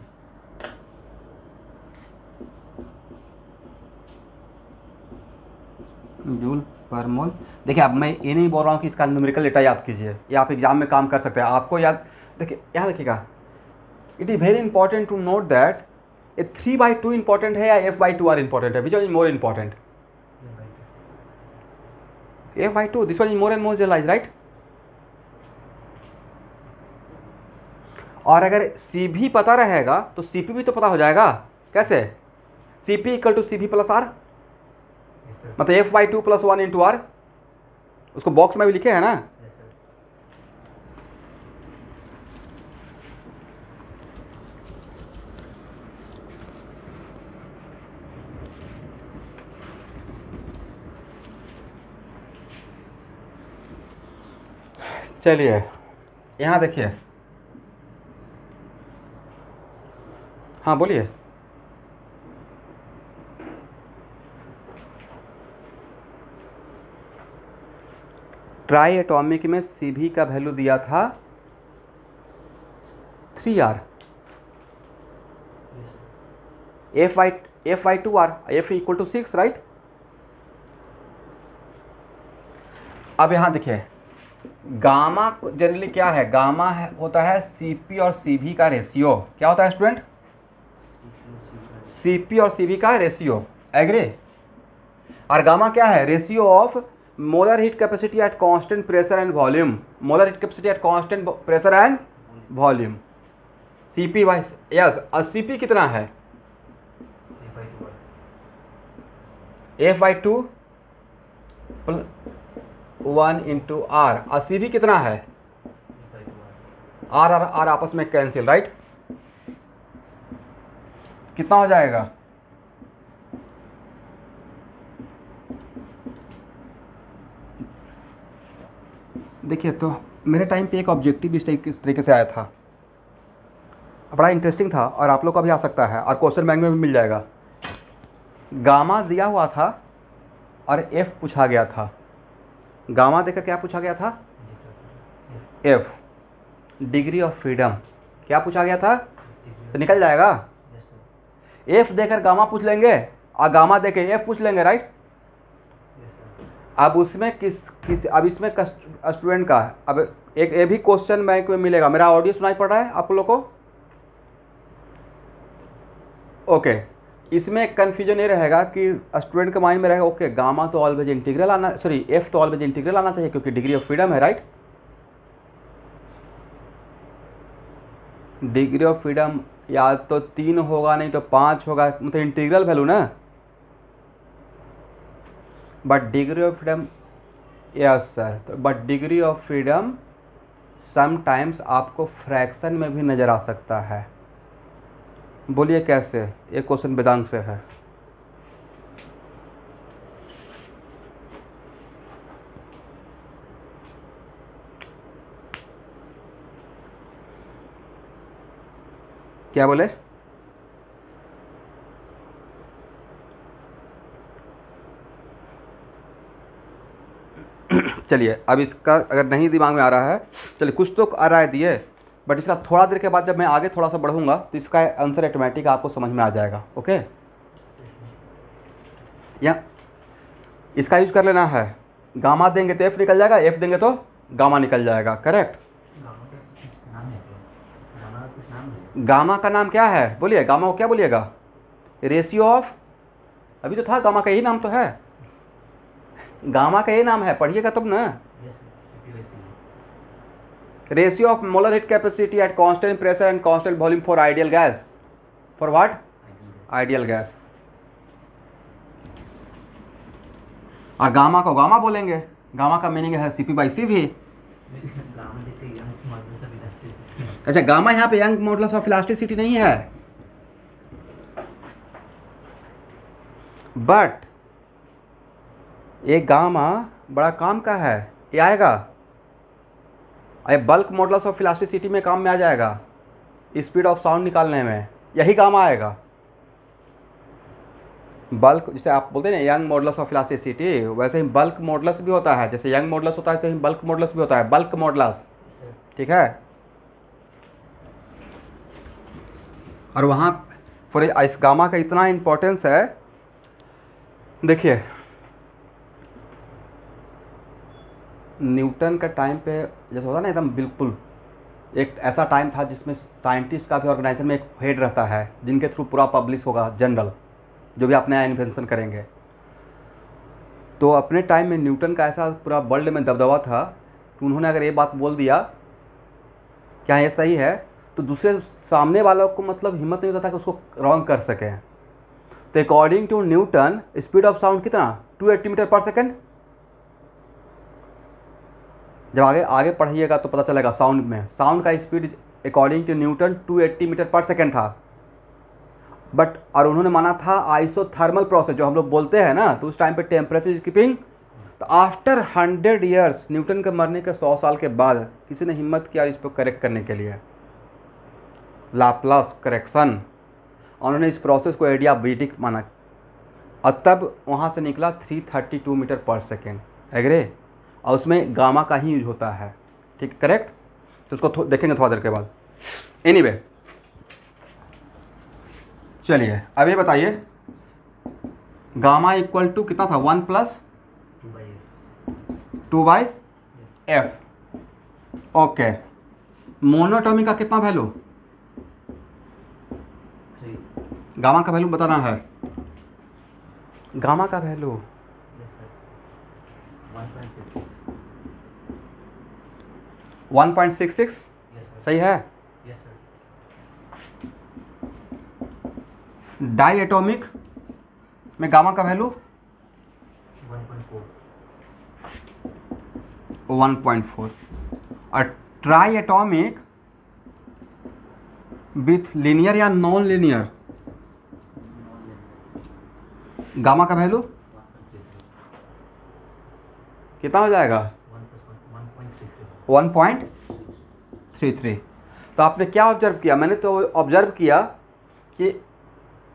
[SPEAKER 1] जूल पर मोल। देखिए अब मैं ये नहीं बोल रहा हूँ कि इसका न्यूमेरिकल डेटा याद कीजिए, ये आप एग्जाम में काम कर सकते हैं, आपको याद। देखिए यहाँ देखिएगा, it is very important to note that ये 3/2 इंपॉर्टेंट है या F/2 आर इंपॉर्टेंट है, which one is more important? F/2, this one is more and more generalise, right? और अगर सी भी पता रहेगा तो सी पी भी तो पता हो जाएगा। कैसे? सी पी इक्वल टू सी भी प्लस आर, मतलब F/2 + 1 × R, उसको बॉक्स में भी लिखे है ना। चलिए यहाँ देखिए, हाँ बोलिए। ट्राई एटॉमिक में सी भी का वैल्यू दिया था 3R, F/2R, F = 6, राइट? अब यहाँ देखिए, गामा जनरली क्या है, गामा होता है सीपी और सीवी का रेशियो। क्या होता है स्टूडेंट? सीपी और सीवी का रेशियो, एग्री? और गामा क्या है? Ratio of molar heat capacity at constant pressure and volume, molar heat capacity at constant pressure and volume. CP by yes, और सीपी कितना है? F/2 + 1 × R, और सीवी कितना है? R और R आपस में कैंसिल, राइट? कितना हो जाएगा? देखिए तो मेरे टाइम पे एक ऑब्जेक्टिव इस तरीके से आया था, बड़ा इंटरेस्टिंग था, और आप लोग का भी आ सकता है, और क्वेश्चन बैंक में भी मिल जाएगा। गामा दिया हुआ था और एफ पूछा गया था। गामा देकर क्या पूछा गया था? F, degree of freedom. क्या पूछा गया था? तो निकल जाएगा। एफ देकर गामा पूछ लेंगे और गामा देकर एफ पूछ लेंगे, राइट? अब उसमें किस अब इसमें स्टूडेंट का अब एक ये भी क्वेश्चन बैंक में मिलेगा। मेरा ऑडियो सुनाई पड़ रहा है आप लोग को? ओके, इसमें कन्फ्यूजन ये रहेगा कि स्टूडेंट के माइंड में रहेगा ओके गामा तो ऑलवेज इंटीग्रल आना, सॉरी एफ तो ऑलवेज इंटीग्रल आना चाहिए क्योंकि डिग्री ऑफ फ्रीडम है, राइट? डिग्री ऑफ फ्रीडम या तो 3 होगा नहीं तो 5 होगा, मतलब इंटीग्रल वैल्यू ना। But degree of freedom, yes sir, तो but degree of freedom sometimes आपको फ्रैक्शन में भी नज़र आ सकता है। बोलिए कैसे? एक क्वेश्चन वेदांत से है। क्या बोले? चलिए अब इसका अगर नहीं दिमाग में आ रहा है, चलिए कुछ तो आ रहा है दिए, बट इसका थोड़ा देर के बाद जब मैं आगे थोड़ा सा बढ़ूंगा तो इसका आंसर ऑटोमेटिक आपको समझ में आ जाएगा। ओके, या इसका यूज कर लेना है। गामा देंगे तो एफ निकल जाएगा, एफ देंगे तो गामा निकल जाएगा, करेक्ट? गामा का नाम क्या है? बोलिए गामा को क्या बोलिएगा? रेशियो ऑफ, अभी तो था गामा का यही नाम तो है, गामा का यही नाम है, पढ़िएगा तब ना। Ratio of molar heat capacity at constant pressure and constant volume for ideal gas. For what? Ideal gas. और गामा को गामा बोलेंगे, गामा का मीनिंग है CP/CV। अच्छा, गामा यहाँ पे यंग मॉडुलस ऑफ इलास्टिसिटी नहीं है, बट ये गामा बड़ा काम का है, ये आएगा, ये बल्क मॉडुलस ऑफ इलास्टिसिटी में काम में आ जाएगा, स्पीड ऑफ साउंड निकालने में यही गामा आएगा। बल्क, जैसे आप बोलते हैं ना यंग मॉडुलस ऑफ इलास्टिसिटी, वैसे ही बल्क मॉडुलस भी होता है, जैसे यंग मॉडुलस होता है वैसे ही बल्क मॉडुलस भी होता है, बल्क मॉडुलस, ठीक है? और वहाँ फॉर इस गामा का इतना इम्पोर्टेंस है। देखिए न्यूटन का टाइम पे जैसे होता ना एकदम बिल्कुल एक ऐसा टाइम था जिसमें साइंटिस्ट का भी ऑर्गेनाइजेशन में एक हेड रहता है जिनके थ्रू पूरा पब्लिश होगा जनरल जो भी आप नया इन्वेंशन करेंगे। तो अपने टाइम में न्यूटन का ऐसा पूरा वर्ल्ड में दबदबा था कि उन्होंने अगर ये बात बोल दिया क्या ये सही है तो दूसरे सामने वालों को मतलब हिम्मत नहीं होता था कि उसको रॉन्ग कर सकें। तो according to Newton speed of sound कितना 280 मीटर पर सेकेंड। जब आगे आगे पढ़िएगा तो पता चलेगा साउंड में साउंड का speed according to Newton 280 metre per second था। बट और उन्होंने माना था आइसोथर्मल प्रोसेस जो हम लोग बोलते हैं ना तो उस टाइम पे टेम्परेचर कीपिंग। तो आफ्टर 100 ईयर्स न्यूटन के मरने के 100 साल के बाद किसी ने हिम्मत किया इस पर करेक्ट करने के लिए लाप्लास करेक्शन। उन्होंने इस प्रोसेस को एडियाबेटिक माना और तब वहाँ से निकला 332 मीटर पर सेकेंड। एग्रे और उसमें गामा का ही यूज होता है। ठीक करेक्ट। तो उसको देखेंगे थोड़ा देर के बाद। एनीवे चलिए अब ये बताइए गामा इक्वल टू कितना था 1 प्लस 2/f। ओके मोनोटॉमिक का कितना वैल्यू
[SPEAKER 2] 3
[SPEAKER 1] गामा का वैल्यू बताना है। गामा का value
[SPEAKER 2] yes sir
[SPEAKER 1] 1.66
[SPEAKER 2] yes sir
[SPEAKER 1] सही है।
[SPEAKER 2] yes sir
[SPEAKER 1] डाई एटॉमिक में गामा का वैल्यू 1.4 और ट्राई एटॉमिक विथ लीनियर या नॉन लीनियर गामा का वैल्यू कितना हो जाएगा 1.33। तो आपने क्या ऑब्जर्व किया मैंने तो ऑब्जर्व किया कि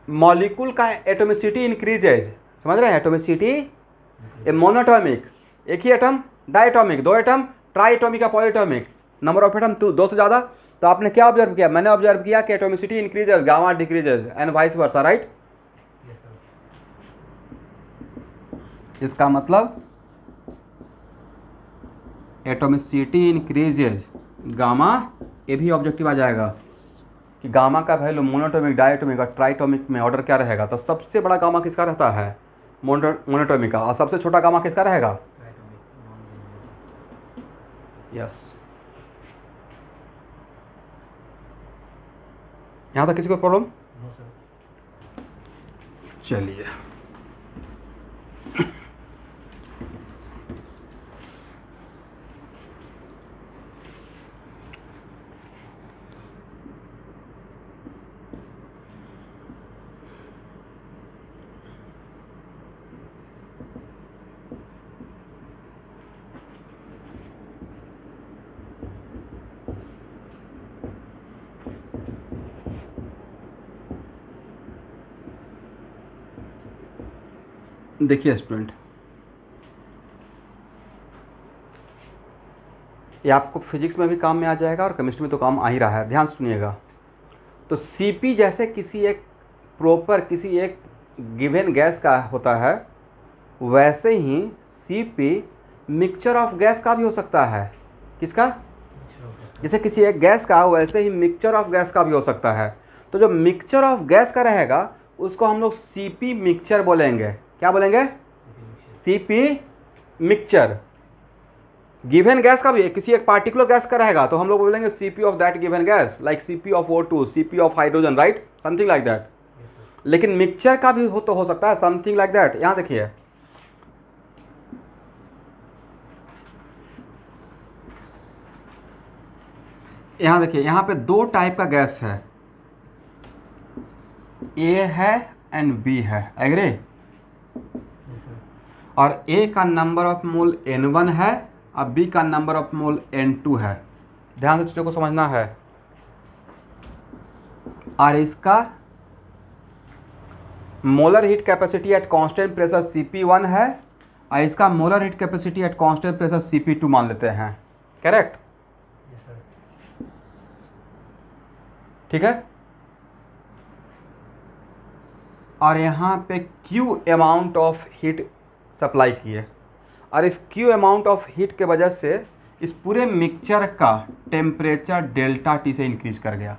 [SPEAKER 1] मॉलिक्यूल का एटोमिसिटी इंक्रीजेज समझ रहे हैं। एटोमिसिटी ए मोनोटॉमिक एक ही atom diatomic 2 atom triatomic या पॉलीटॉमिक नंबर ऑफ एटम 2 से ज़्यादा। तो आपने क्या ऑब्जर्व किया मैंने ऑब्जर्व किया कि atomicity increases gamma decreases and vice versa right.
[SPEAKER 2] yes sir
[SPEAKER 1] इसका मतलब एटोमिसिटी इंक्रीजेज गामा ये भी ऑब्जेक्टिव आ जाएगा कि गामा का वैल्यू मोनोटॉमिक डायटोमिक और ट्राइटोमिक में ऑर्डर क्या रहेगा। तो सबसे बड़ा गामा किसका रहता है मोनोटॉमिक का और सबसे छोटा गामा किसका रहेगा यस। यहाँ तक किसी को प्रॉब्लम
[SPEAKER 2] no sir
[SPEAKER 1] चलिए देखिए स्टूडेंट ये आपको फिजिक्स में भी काम में आ जाएगा और केमिस्ट्री में तो काम आ ही रहा है। ध्यान सुनिएगा। तो सीपी जैसे किसी एक प्रॉपर किसी एक गिवन गैस का होता है वैसे ही सीपी मिक्सचर ऑफ गैस का भी हो सकता है। किसका जैसे किसी एक गैस का वैसे ही मिक्सचर ऑफ गैस का भी हो सकता है। तो जो मिक्सचर ऑफ गैस का रहेगा उसको हम लोग सीपी मिक्सचर बोलेंगे। क्या बोलेंगे सीपी मिक्सचर। गिवन गैस का भी किसी एक पार्टिकुलर गैस का रहेगा तो हम लोग बोलेंगे CP of that given gas like CP of O2 CP of hydrogen right something like that. लेकिन मिक्सचर का भी हो सकता है समथिंग लाइक दैट। यहाँ देखिए यहाँ पे 2 टाइप का गैस है ए है एंड बी है एग्री।
[SPEAKER 2] yes sir
[SPEAKER 1] और ए का नंबर ऑफ मोल N1 है और बी का नंबर ऑफ मोल N2 है। ध्यान से चीज़ों को समझना है। और इसका molar heat capacity at constant pressure Cp1 है और इसका molar heat capacity at constant pressure Cp2 मान लेते हैं। करेक्ट
[SPEAKER 2] yes sir
[SPEAKER 1] ठीक है। और यहाँ पे Q amount of heat supply किए और इस क्यू अमाउंट ऑफ हीट के वजह से इस पूरे मिक्सचर का टेम्परेचर डेल्टा टी से इंक्रीज कर गया।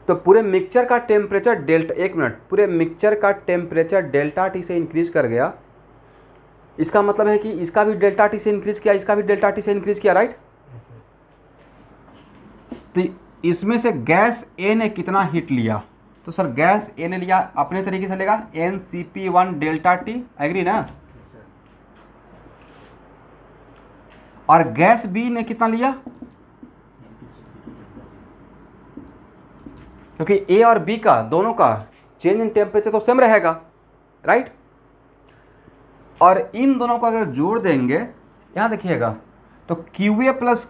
[SPEAKER 1] तो पूरे मिक्सचर का टेम्परेचर पूरे मिक्सचर का टेम्परेचर डेल्टा टी से इंक्रीज कर गया। इसका मतलब है कि इसका भी डेल्टा टी से इंक्रीज किया, इसका भी डेल्टा टी से इंक्रीज किया, राइट। तो इसमें से गैस ए ने कितना हीट लिया, तो सर गैस ए ने लिया अपने तरीके से लेगा NCP1 डेल्टा टी, एग्री ना। और गैस बी ने कितना लिया, क्योंकि ए और बी का दोनों का चेंज इन टेम्परेचर तो सेम रहेगा, राइट। और इन दोनों को अगर जोड़ देंगे, यहां देखिएगा, तो QA प्लस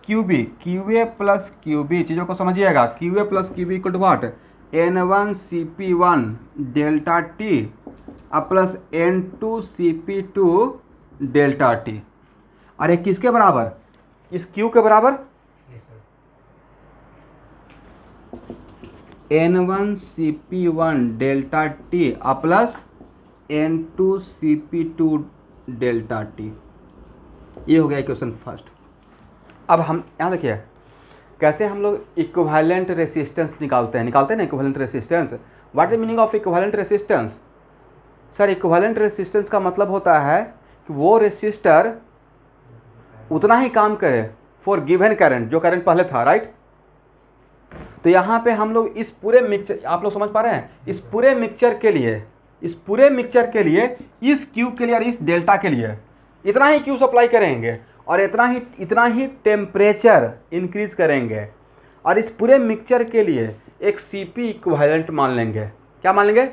[SPEAKER 1] QB चीज़ों को समझिएगा। QA plus QB equal to what, N1CP1 delta T plus N2CP2 delta T. और ये किसके बराबर, इस Q के बराबर
[SPEAKER 2] yes sir,
[SPEAKER 1] N1CP1 delta T plus N2CP2 delta T. ये हो गया इक्वेशन फर्स्ट। अब हम यहाँ देखिए कैसे हम लोग इक्विवेलेंट रेसिस्टेंस निकालते हैं ना, equivalent resistance. What is the meaning of equivalent resistance? Sir equivalent resistance का मतलब होता है कि वो रेसिस्टर उतना ही काम करे फॉर गिवन करंट, जो करंट पहले था, राइट। तो यहाँ पे हम लोग इस पूरे मिक्सचर, आप लोग समझ पा रहे हैं, इस पूरे मिक्सचर के लिए इस क्यू के लिए और इस डेल्टा के लिए इतना ही क्यू सप्लाई करेंगे और इतना ही टेम्परेचर इंक्रीज करेंगे। और इस पूरे मिक्सचर के लिए एक सीपी इक्विवेलेंट मान लेंगे। क्या मान लेंगे?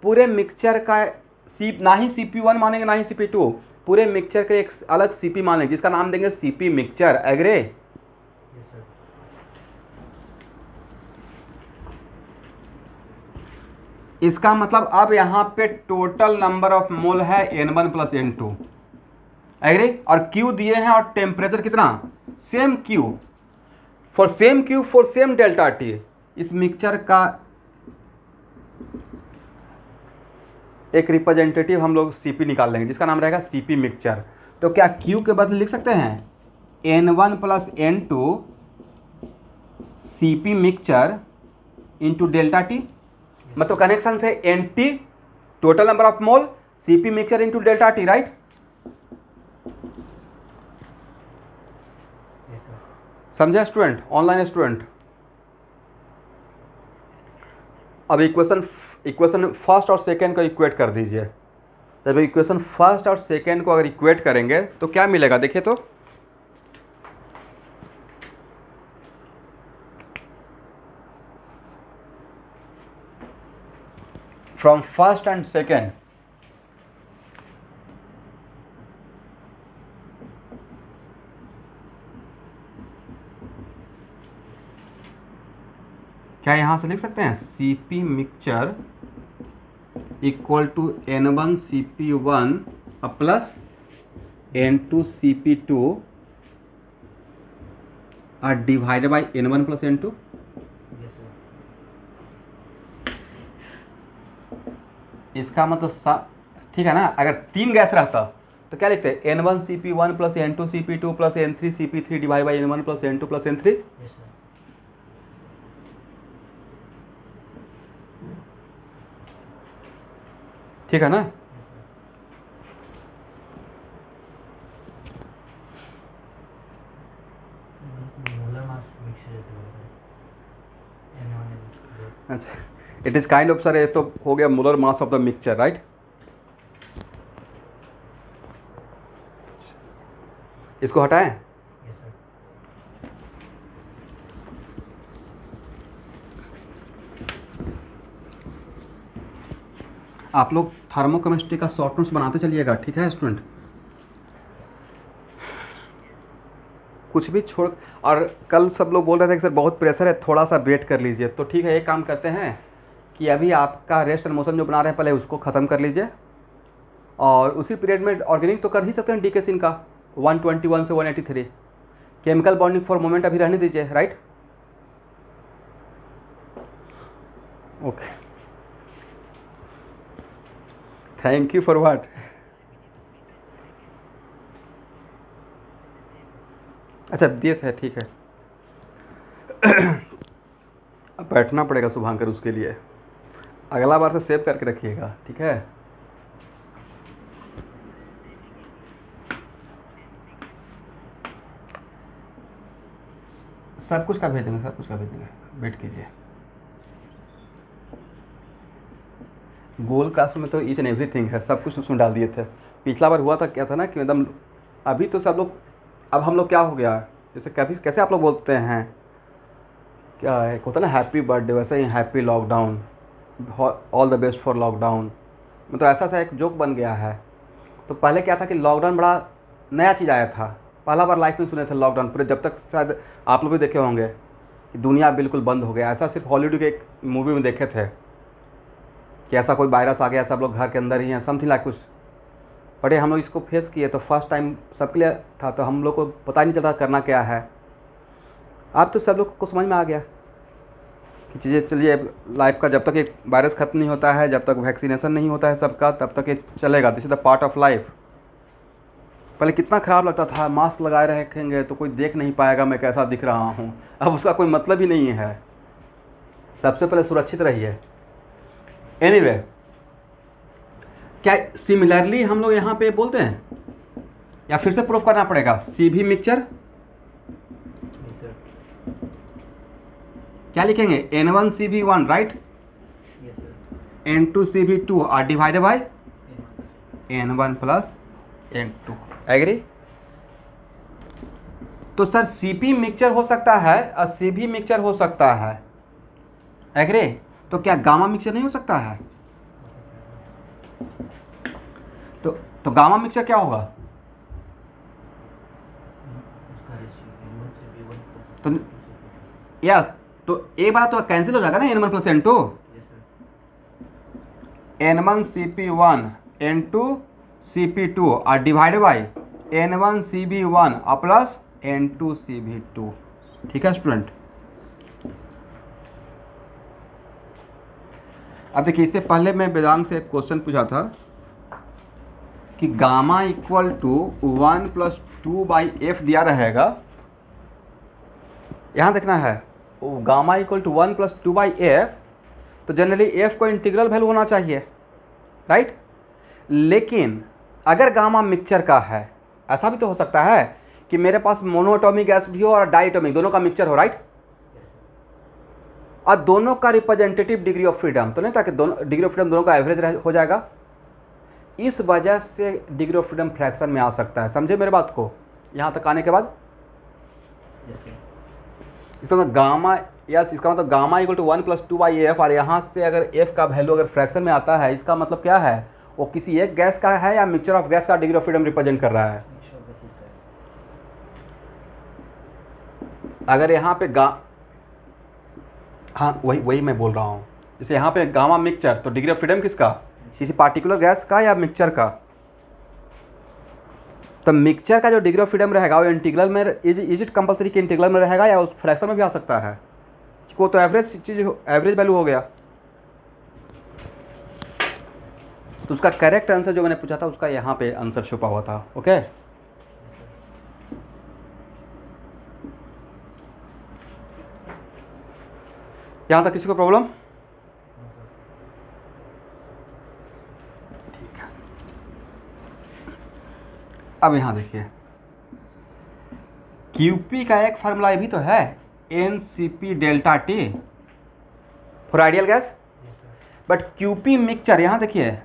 [SPEAKER 1] पूरे मिक्सचर का ना ही CP1 मानेंगे ना ही CP2, पूरे मिक्सचर का एक अलग CP मान लेंगे जिसका नाम देंगे CP mixture, Agre.
[SPEAKER 2] yes sir,
[SPEAKER 1] इसका मतलब अब यहाँ पे टोटल नंबर ऑफ मोल है N1 प्लस N2, एग्री। और Q दिए हैं और टेम्परेचर कितना, same Q for same delta T. इस मिक्सचर का एक रिप्रेजेंटेटिव हम लोग CP निकाल लेंगे जिसका नाम रहेगा CP मिक्सचर। तो क्या Q के बदले लिख सकते हैं N1 plus N2 CP mixture into delta T, मतलब कनेक्शन से NT total number of mole, CP mixture into delta T, right.
[SPEAKER 2] yes sir,
[SPEAKER 1] समझे स्टूडेंट, ऑनलाइन स्टूडेंट? अब इक्वेशन फर्स्ट और सेकेंड को इक्वेट कर दीजिए। जब इक्वेशन फर्स्ट और सेकेंड को अगर इक्वेट करेंगे तो क्या मिलेगा, देखिए तो फ्रॉम फर्स्ट एंड सेकेंड क्या यहाँ से लिख सकते हैं CP mixture equal to N1 CP1 plus N2 CP2 और divided by N1 plus N2।
[SPEAKER 2] yes sir,
[SPEAKER 1] इसका मतलब ठीक है ना। अगर 3 गैस रहता तो क्या लिखते हैं N1 CP1 plus N2 CP2 plus N3 CP3 divide by N1 plus N2 plus N3,
[SPEAKER 2] yes sir,
[SPEAKER 1] ठीक है ना।
[SPEAKER 2] yes sir, molar mass mixture जैसे बोलते हैं, N1
[SPEAKER 1] अच्छा, it is kind of, sir ये तो हो गया molar mass of the mixture, right. इसको हटाएं।
[SPEAKER 2] yes sir,
[SPEAKER 1] आप लोग थर्मोकेमिस्ट्री का शॉर्ट नोट्स बनाते चलिएगा, ठीक है स्टूडेंट। कुछ भी छोड़, और कल सब लोग बोल रहे थे कि सर बहुत प्रेशर है, थोड़ा सा वेट कर लीजिए। तो ठीक है, एक काम करते हैं कि अभी आपका रेस्ट एंड मोशन जो बना रहे हैं पहले उसको ख़त्म कर लीजिए, और उसी पीरियड में ऑर्गेनिक तो कर ही सकते हैं डीकेसिन का 121 से 183। केमिकल बॉन्डिंग फॉर मोमेंट अभी रहने दीजिए, right. Okay, thank you for what. अच्छा दिए थे, ठीक है। अब बैठना पड़ेगा शुभांकर उसके लिए, अगला बार से सेव करके रखिएगा, ठीक है। सब कुछ का भेज देंगे, सब कुछ का भेज देंगे, वेट कीजिए। गूगल क्लासरूम में तो ईच एंड एवरीथिंग है, सब कुछ उसमें डाल दिए थे। पिछला बार हुआ था क्या था ना कि एकदम, अभी तो सब लोग, अब हम लोग क्या हो गया, जैसे कभी कैसे आप लोग बोलते हैं, क्या है होता है ना हैप्पी बर्थडे, वैसे ही happy lockdown, all the best for lockdown, मतलब ऐसा सा एक जोक बन गया है। तो पहले क्या था कि लॉकडाउन बड़ा नया चीज़ आया था, पहला बार लाइफ में सुने थे लॉकडाउन पूरे, जब तक शायद आप लोग भी देखे होंगे कि दुनिया बिल्कुल बंद हो गया, ऐसा सिर्फ हॉलीवुड के एक मूवी में देखे थे कि ऐसा कोई वायरस आ गया, सब लोग घर के अंदर ही हैं, समथिंग लाइक कुछ। बट हम लोग इसको फेस किए तो फर्स्ट टाइम सबके लिए था, तो हम लोग को पता नहीं चलता करना क्या है। अब तो सब लोग को समझ में आ गया कि चीज़ें, चलिए लाइफ का जब तक एक वायरस ख़त्म नहीं होता है, जब तक वैक्सीनेशन नहीं होता है सबका, तब तक ये चलेगा, this is the part of life. पहले कितना ख़राब लगता था, मास्क लगाए रखेंगे तो कोई देख नहीं पाएगा मैं कैसा दिख रहा हूँ, अब उसका कोई मतलब ही नहीं है। सबसे पहले सुरक्षित रहिए। एनीवे, क्या सिमिलरली हम लोग यहाँ पे बोलते हैं या फिर से प्रूफ करना पड़ेगा? सी भी मिक्सचर क्या लिखेंगे, N1CB1 राइट, N2CB2 आर divided by N1 plus N2, agree? तो सर CP मिक्सचर हो सकता है और CB मिक्सचर हो सकता है, एग्री? तो क्या गामा मिक्सचर नहीं हो सकता है? तो गामा मिक्सचर क्या होगा? तो या तो एक बार तो कैंसिल हो जाएगा ना, N1 plus N2, N1CP1 N2CP2 और डिवाइडेड बाई N1CB1 और प्लस N2CB2, ठीक है स्टूडेंट? अब देखिए, इससे पहले मैं वेदांत से एक क्वेश्चन पूछा था कि gamma equal to 1 plus 2/f दिया रहेगा, यहाँ देखना है gamma equal to 1 plus 2/f, तो जनरली f को इंटीग्रल वैल्यू होना चाहिए, राइट? लेकिन अगर गामा मिक्सचर का है, ऐसा भी तो हो सकता है कि मेरे पास मोनोएटॉमिक गैस भी हो और डाइएटॉमिक, दोनों का मिक्सचर हो, राइट? और दोनों का रिप्रेजेंटेटिव डिग्री ऑफ फ्रीडम तो नहीं था कि दोनों डिग्री ऑफ फ्रीडम दोनों का एवरेज हो जाएगा, इस वजह से डिग्री ऑफ फ्रीडम फ्रैक्शन में आ सकता है। समझे मेरे बात को यहाँ तक आने के बाद? इसका मतलब गामा, यस, इसका मतलब gamma equal to 1 plus 2/f, और यहाँ से अगर f का वैल्यू अगर फ्रैक्शन में आता है, इसका मतलब क्या है, वो किसी एक गैस का है या मिक्सचर ऑफ गैस का डिग्री ऑफ फ्रीडम रिप्रेजेंट कर रहा है। अगर यहाँ पे हाँ वही मैं बोल रहा हूँ, जैसे यहाँ पे गामा मिक्सचर, तो डिग्री ऑफ फ्रीडम किसका, किसी पार्टिकुलर गैस का या मिक्सचर का? तो मिक्सचर का जो डिग्री ऑफ फ्रीडम रहेगा वो इंटीग्रल में, इज इट कंपलसरी कि इंटीग्रल में रहेगा या उस फ्रैक्शन में भी आ सकता है? वो तो एवरेज चीज, एवरेज वैल्यू हो गया। तो उसका करेक्ट आंसर जो मैंने पूछा था उसका यहाँ पे आंसर छुपा हुआ था, ओके? यहाँ तक किसी को प्रॉब्लम? अब यहाँ देखिए, QP का एक फार्मूला भी तो है, NCP delta T for ideal gas. But QP mixture, यहाँ देखिए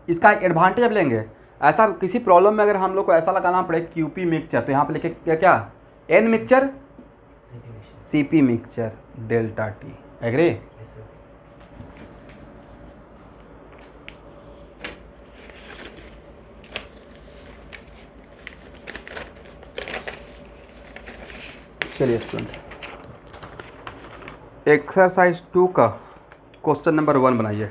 [SPEAKER 1] इसका एडवांटेज अब लेंगे, ऐसा किसी प्रॉब्लम में अगर हम लोग को ऐसा लगाना पड़े QP मिक्सचर, तो यहाँ पे लिखे क्या N mixture CP mixture delta T, agree? चलिए स्टूडेंट, एक्सरसाइज 2 का क्वेश्चन नंबर 1 बनाइए।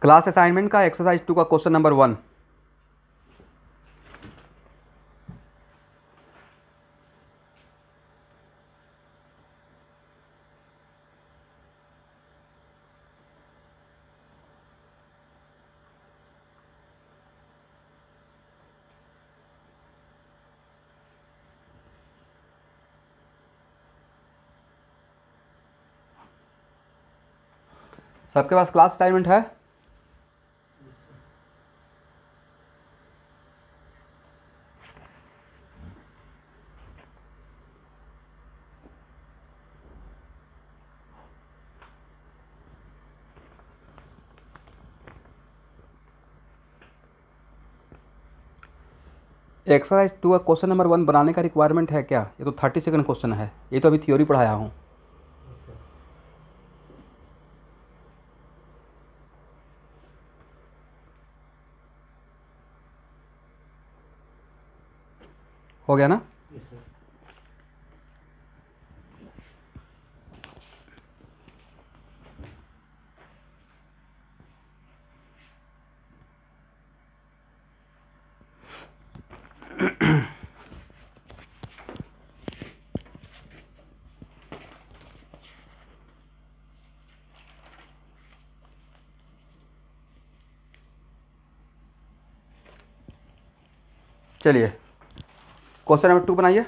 [SPEAKER 1] क्लास असाइनमेंट का एक्सरसाइज 2 का क्वेश्चन नंबर 1। सबके पास क्लास असाइनमेंट है? एक्सरसाइज 2 का क्वेश्चन नंबर 1 बनाने का रिक्वायरमेंट है क्या? ये तो 30 सेकंड क्वेश्चन है, ये तो अभी थ्योरी पढ़ाया हूँ।
[SPEAKER 2] Yes, sir.
[SPEAKER 1] हो गया ना?
[SPEAKER 2] Yes, sir.
[SPEAKER 1] चलिए क्वेश्चन नंबर 2 बनाइए।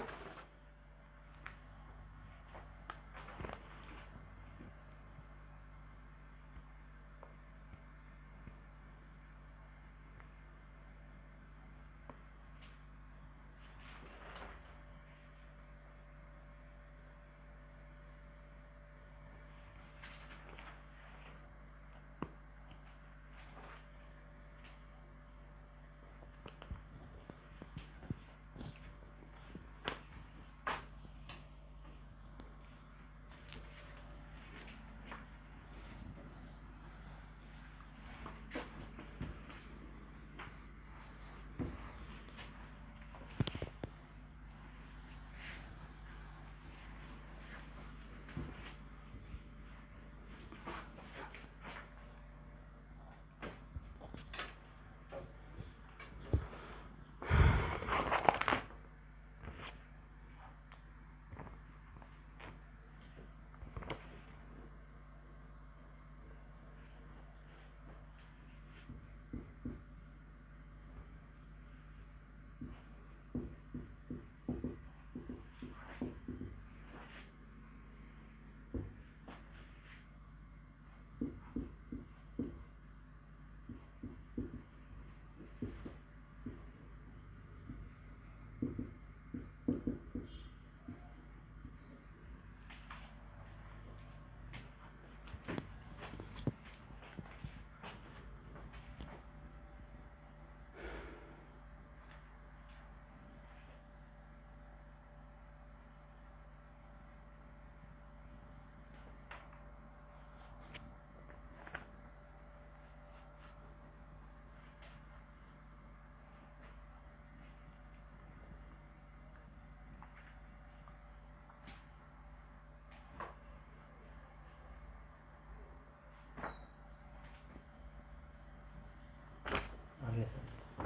[SPEAKER 2] हाँ, yes, sir.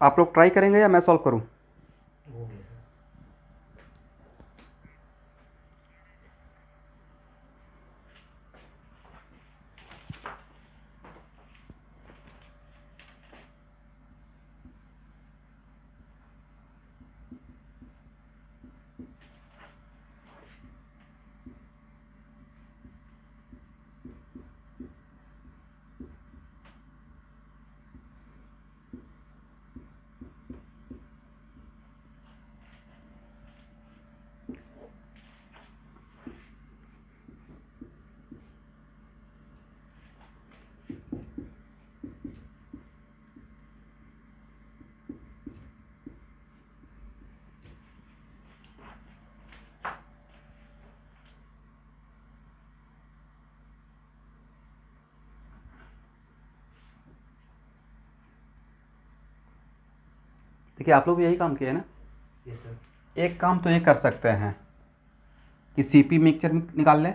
[SPEAKER 1] आप लोग ट्राई करेंगे या मैं सॉल्व करूँ?
[SPEAKER 2] हो गया सर.
[SPEAKER 1] देखिए आप लोग भी यही काम किए हैं ना।
[SPEAKER 2] Yes, sir.
[SPEAKER 1] एक काम तो ये कर सकते हैं कि सीपी मिक्सचर निकाल लें,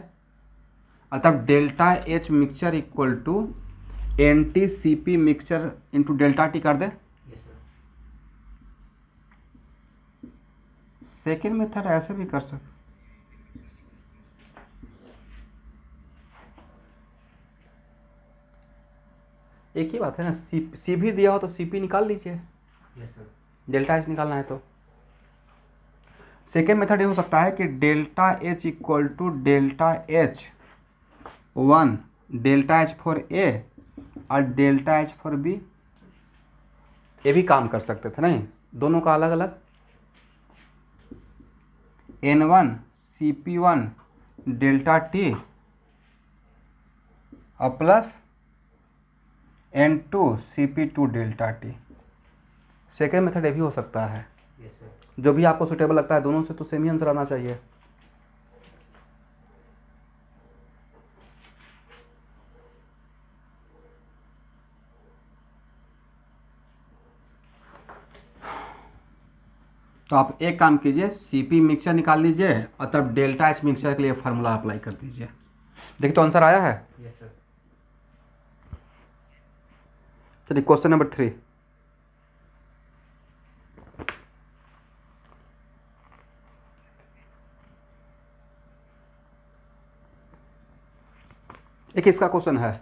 [SPEAKER 1] अर्थात delta H mixture equal to n T C P mixture into delta T कर दें।
[SPEAKER 2] Yes, sir.
[SPEAKER 1] सेकेंड मेथड ऐसे भी कर सकते, एक ही बात है ना, सी भी दिया हो तो सी पी निकाल लीजिए,
[SPEAKER 2] Yes, sir.
[SPEAKER 1] डेल्टा एच निकालना है तो। सेकेंड मेथड ये हो सकता है कि delta H equal to delta H 1 delta H for A और डेल्टा एच फॉर बी, ये भी काम कर सकते थे नहीं, दोनों का अलग अलग। N1 CP1 डेल्टा टी और plus N2 CP2 delta T. Second method ये भी हो सकता है।
[SPEAKER 2] Yes sir.
[SPEAKER 1] जो भी आपको सुटेबल लगता है, दोनों से तो सेम ही आंसर आना चाहिए। तो आप एक काम कीजिए, सीपी मिक्सचर निकाल लीजिए और तब डेल्टा एच मिक्सचर के लिए फार्मूला अप्लाई कर दीजिए। देखिए तो आंसर आया है।
[SPEAKER 2] Yes sir.
[SPEAKER 1] चलिए क्वेश्चन नंबर 3। एक इसका क्वेश्चन है,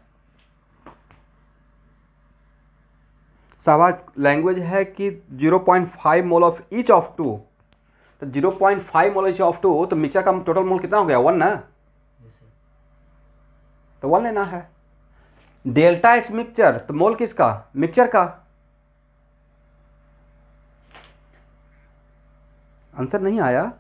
[SPEAKER 1] सवाल लैंग्वेज है कि 0.5 mole of each of two, तो 0.5 मोल ईच ऑफ टू, तो मिक्सचर का टोटल मोल कितना हो गया, 1 ना,
[SPEAKER 2] यस सर।
[SPEAKER 1] तो 1 लेना है। डेल्टा एच मिक्सचर, तो मोल किसका, मिक्सचर का। आंसर नहीं आया।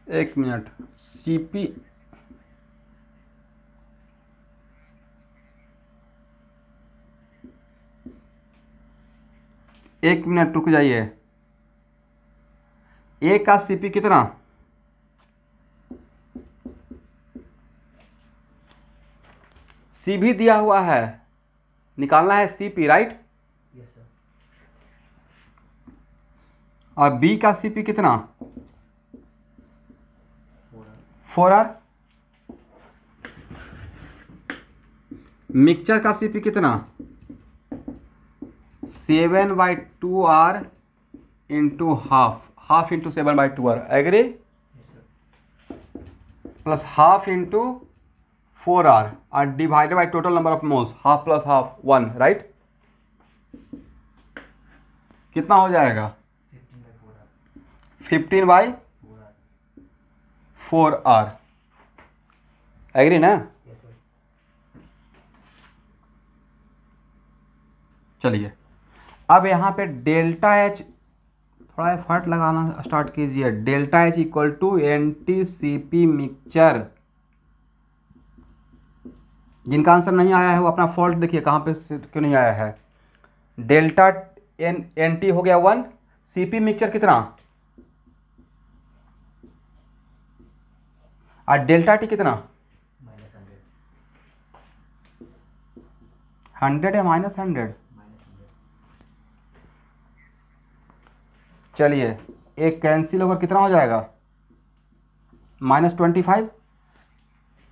[SPEAKER 1] एक मिनट, सीपी एक मिनट रुक जाइए। ए का सीपी कितना, सी भी दिया हुआ है, निकालना है सीपी, राइट।
[SPEAKER 2] Yes sir.
[SPEAKER 1] और बी का सीपी कितना, 4R। मिक्सचर का सीपी कितना, 7/2R into half into 7/2R, agree,
[SPEAKER 2] yes sir.
[SPEAKER 1] Plus half into 4R और divided by total number of moles, half plus half 1, right. कितना हो जाएगा,
[SPEAKER 2] 15/4R।
[SPEAKER 1] 15/4R, agree ना।
[SPEAKER 2] Yes sir.
[SPEAKER 1] चलिए अब यहाँ पे डेल्टा एच, थोड़ा एफर्ट लगाना स्टार्ट कीजिए। Delta H equal to NTCP mixture. जिनका आंसर नहीं आया है वो अपना फॉल्ट देखिए कहाँ पे क्यों नहीं आया है। डेल्टा NT हो गया 1, CP मिक्सचर कितना, और डेल्टा टी कितना,
[SPEAKER 2] -100।
[SPEAKER 1] 100 या -100।
[SPEAKER 2] -100।
[SPEAKER 1] चलिए एक कैंसिल होकर कितना हो जाएगा, -25।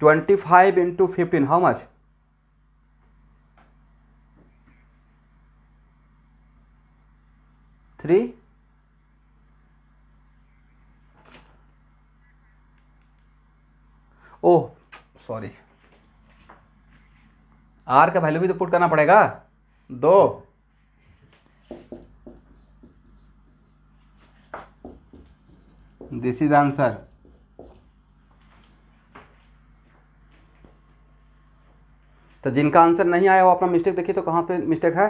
[SPEAKER 1] 25 इंटू 15 how much, 3। Oh sorry, R का वैल्यू भी तो पुट करना पड़ेगा, 2। This is answer. तो जिनका आंसर नहीं आया वो अपना मिस्टेक देखिए तो कहाँ पे मिस्टेक है।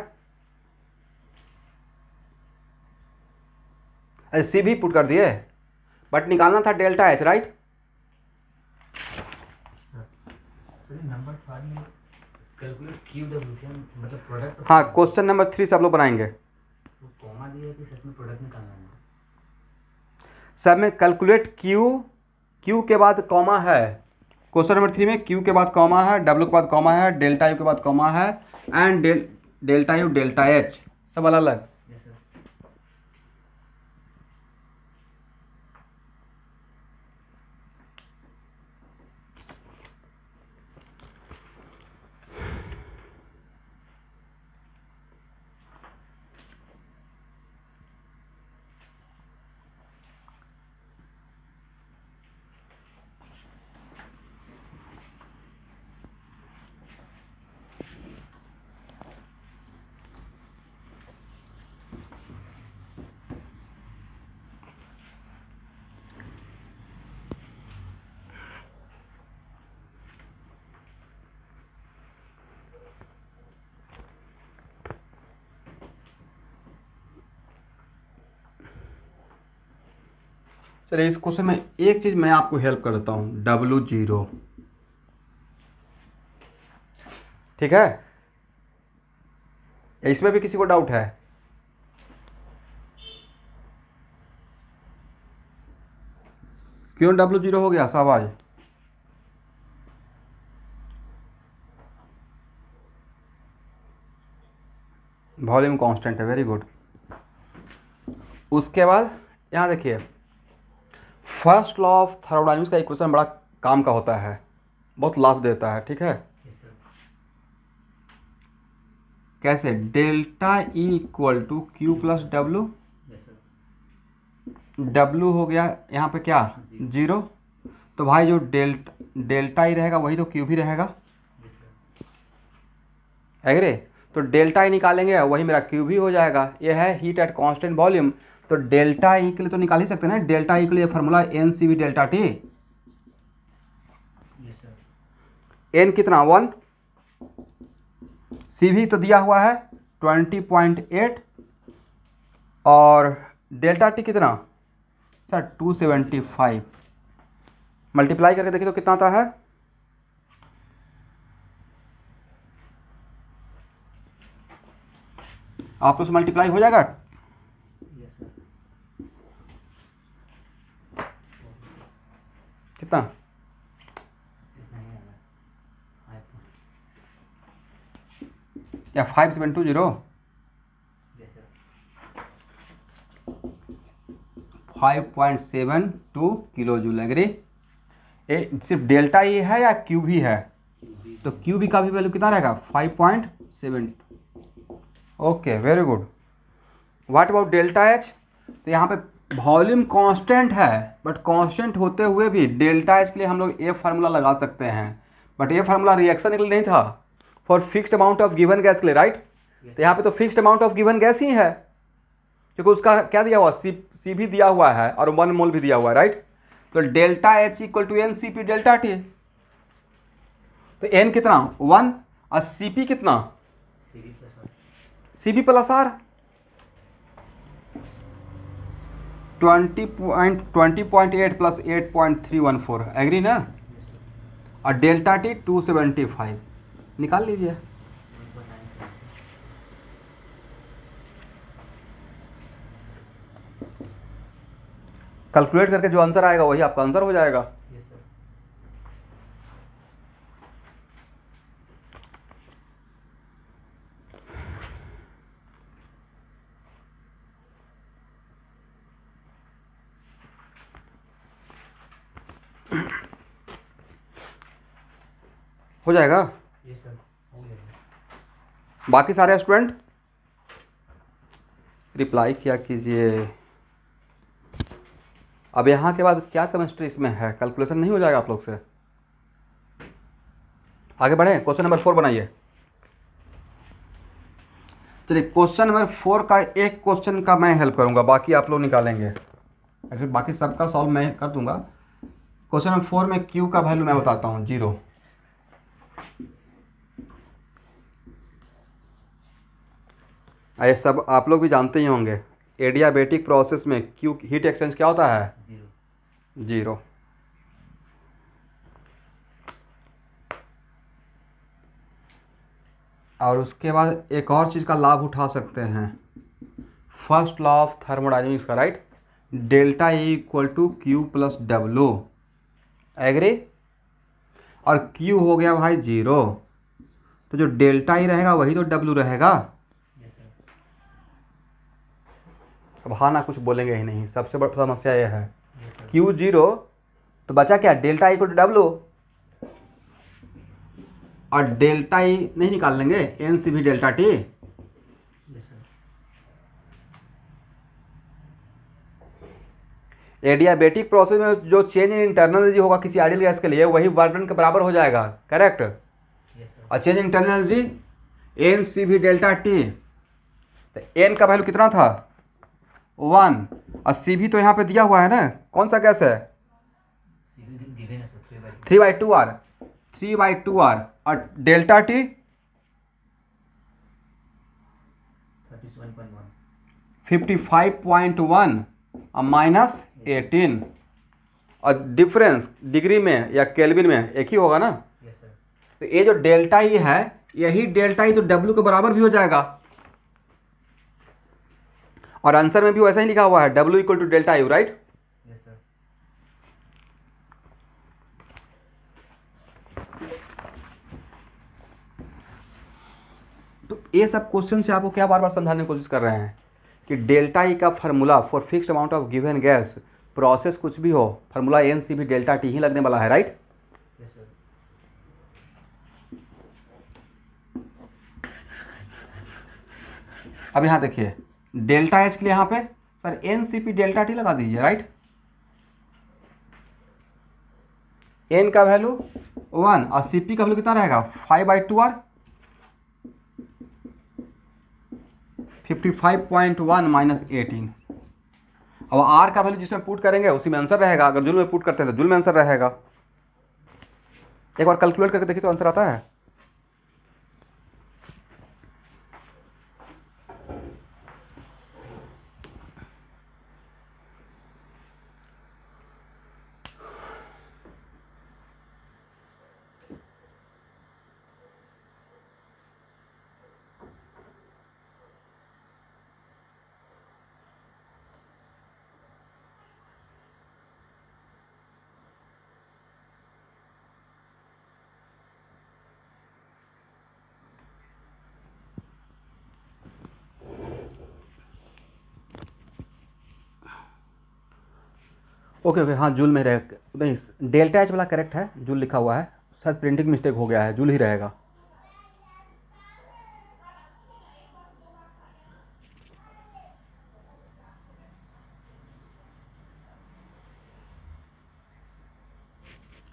[SPEAKER 1] सी भी पुट कर दिए, बट निकालना था delta H, right.
[SPEAKER 2] Sir number 5 में कैलकुलेट QW क्या मतलब प्रोडक्ट।
[SPEAKER 1] हाँ क्वेश्चन नंबर 3 से आप लोग बनाएंगे।
[SPEAKER 2] तो कॉमा दिया है कि सच में प्रोडक्ट निकालना है।
[SPEAKER 1] सब में कैलकुलेट क्यू के बाद कॉमा है। क्वेश्चन नंबर 3 में क्यू के बाद कॉमा है, डब्ल्यू के बाद कॉमा है, डेल्टा यू के बाद कॉमा है, and delta U delta H सब अलग अलग।
[SPEAKER 2] Yes sir.
[SPEAKER 1] चलिए इस क्वेश्चन में एक चीज़ मैं आपको हेल्प कर देता हूँ, W0, ठीक है? इसमें भी किसी को डाउट है? क्यों W0 हो गया शाबाश? वॉल्यूम कांस्टेंट है, वेरी गुड। उसके बाद यहाँ देखिए, फर्स्ट लॉ ऑफ थर्मोडायनेमिक्स का इक्वेशन बड़ा काम का होता है, बहुत लाभ देता है, ठीक है?
[SPEAKER 2] Yes, sir.
[SPEAKER 1] कैसे? Delta E equal to Q plus W.
[SPEAKER 2] Yes, sir.
[SPEAKER 1] W हो गया यहाँ पे क्या? 0। तो भाई जो डेल्टा ई रहेगा वही तो क्यू भी रहेगा,
[SPEAKER 2] Yes, sir.
[SPEAKER 1] एग्री? तो डेल्टा ई निकालेंगे वही मेरा क्यू भी हो जाएगा। ये है हीट एट कांस्टेंट वॉल्यूम। तो डेल्टा ई के लिए तो निकाल ही सकते हैं ना, डेल्टा ई के लिए formula n C V delta T.
[SPEAKER 2] Yes, sir.
[SPEAKER 1] N कितना? 1। सी भी तो दिया हुआ है 20.8 और डेल्टा टी कितना सर? 275। मल्टीप्लाई करके देखिए तो कितना आता है? आप लोग से मल्टीप्लाई हो जाएगा?
[SPEAKER 2] Yes, sir.
[SPEAKER 1] कितना?
[SPEAKER 2] इतना ही आएगा।
[SPEAKER 1] या 5720?
[SPEAKER 2] Yes, sir.
[SPEAKER 1] 5.72 kilo joule, agree? ये सिर्फ डेल्टा ई है या क्यू भी है? तो क्यू भी का भी वैल्यू कितना रहेगा? 5.7। Okay, very good. What about delta H? तो यहाँ पे वॉल्यूम कांस्टेंट है, बट कांस्टेंट होते हुए भी डेल्टा एच के लिए हम लोग ए फार्मूला लगा सकते हैं, बट ये फार्मूला रिएक्शन के लिए नहीं था, for fixed amount of given gas के लिए, राइट? तो यहाँ पे तो fixed amount of given gas ही है, क्योंकि उसका क्या दिया हुआ? सी भी दिया हुआ है और 1 मोल भी दिया हुआ है, राइट? तो delta H equal to n C P delta T. तो एन कितना? 1 और सी पी कितना?
[SPEAKER 2] CV plus 1.
[SPEAKER 1] C V plus R. 20.8 प्लस 8.314, एग्री ना?
[SPEAKER 2] Yes, sir.
[SPEAKER 1] और डेल्टा टी 275 निकाल लीजिए।
[SPEAKER 2] 1.97.
[SPEAKER 1] कैलकुलेट करके जो आंसर आएगा वही आपका आंसर हो जाएगा।
[SPEAKER 2] Yes, sir.
[SPEAKER 1] हो जाएगा।
[SPEAKER 2] Yes, sir. हो जाएगा.
[SPEAKER 1] बाकी सारे स्टूडेंट रिप्लाई किया कीजिए। अब यहाँ के बाद क्या केमिस्ट्री इसमें है? कैलकुलेशन नहीं हो जाएगा आप लोग से? आगे बढ़े, क्वेश्चन नंबर 4 बनाइए। चलिए क्वेश्चन नंबर 4 का एक क्वेश्चन का मैं हेल्प करूंगा, बाकी आप लोग निकालेंगे। ऐसे बाकी सबका सॉल्व मैं कर दूंगा। क्वेश्चन नंबर 4 में क्यू का वैल्यू मैं बताता हूँ, 0। ये सब आप लोग भी जानते ही होंगे, एडियाबेटिक प्रोसेस में क्यू हीट एक्सचेंज क्या होता है? 0। और उसके बाद एक और चीज़ का लाभ उठा सकते हैं, फर्स्ट लॉ ऑफ थर्मोडायनेमिक्स का, right? Delta E equal to Q plus W, agree? और क्यू हो गया भाई 0, तो जो डेल्टा ई रहेगा वही तो डब्ल्यू रहेगा।
[SPEAKER 2] Yes, sir.
[SPEAKER 1] अब हाँ ना कुछ बोलेंगे ही नहीं, सबसे बड़ी समस्या ये है।
[SPEAKER 2] Yes, sir.
[SPEAKER 1] क्यू 0 तो बचा क्या? डेल्टा इक्वल टू डब्ल्यू, और डेल्टा ई नहीं निकाल लेंगे, N C V delta T.
[SPEAKER 2] Yes, sir.
[SPEAKER 1] Adiabatic process में जो चेंज इन इंटरनल एनर्जी होगा किसी आइडियल गैस के लिए वही वर्क डन के बराबर हो जाएगा, करेक्ट?
[SPEAKER 2] Yes, sir.
[SPEAKER 1] और change in internal energy n C V delta T. तो एन का वैल्यू कितना था? 1, और सी भी तो यहाँ पे दिया हुआ है ना, कौन सा गैस है?
[SPEAKER 2] CV given है, sir. 3/2.
[SPEAKER 1] 3/2R, 3/2R, और डेल्टा टी
[SPEAKER 2] 37.1.
[SPEAKER 1] 55.1 और माइनस 18, और डिफरेंस डिग्री में या केल्विन में एक ही होगा ना।
[SPEAKER 2] Yes sir.
[SPEAKER 1] तो ये जो डेल्टा ई है, यही डेल्टा ई तो डब्ल्यू के बराबर भी हो जाएगा, और आंसर में भी वैसा ही लिखा हुआ है W equal to delta U, right.
[SPEAKER 2] Yes sir.
[SPEAKER 1] तो ये सब क्वेश्चन से आपको क्या बार बार समझाने की कोशिश कर रहे हैं कि डेल्टा ई का formula for fixed amount of given gas process कुछ भी हो, formula n C V delta T ही लगने वाला है, राइट।
[SPEAKER 2] Yes sir.
[SPEAKER 1] अब यहाँ देखिए डेल्टा एच के लिए यहाँ पे sir n C P delta T लगा दीजिए, राइट। एन का वैल्यू 1 और सी पी का वैल्यू कितना रहेगा 5/2r, 55.1 माइनस 18। अब आर का वैल्यू जिसमें पुट करेंगे उसी में आंसर रहेगा, अगर जूल में पुट करते हैं तो जूल में आंसर रहेगा। एक बार कैलकुलेट करके देखिए तो आंसर आता है। ओके ओके, हाँ जूल में रहेगा, नहीं डेल्टा एच वाला करेक्ट है, जूल लिखा हुआ है, शायद प्रिंटिंग मिस्टेक हो गया है, जूल ही रहेगा।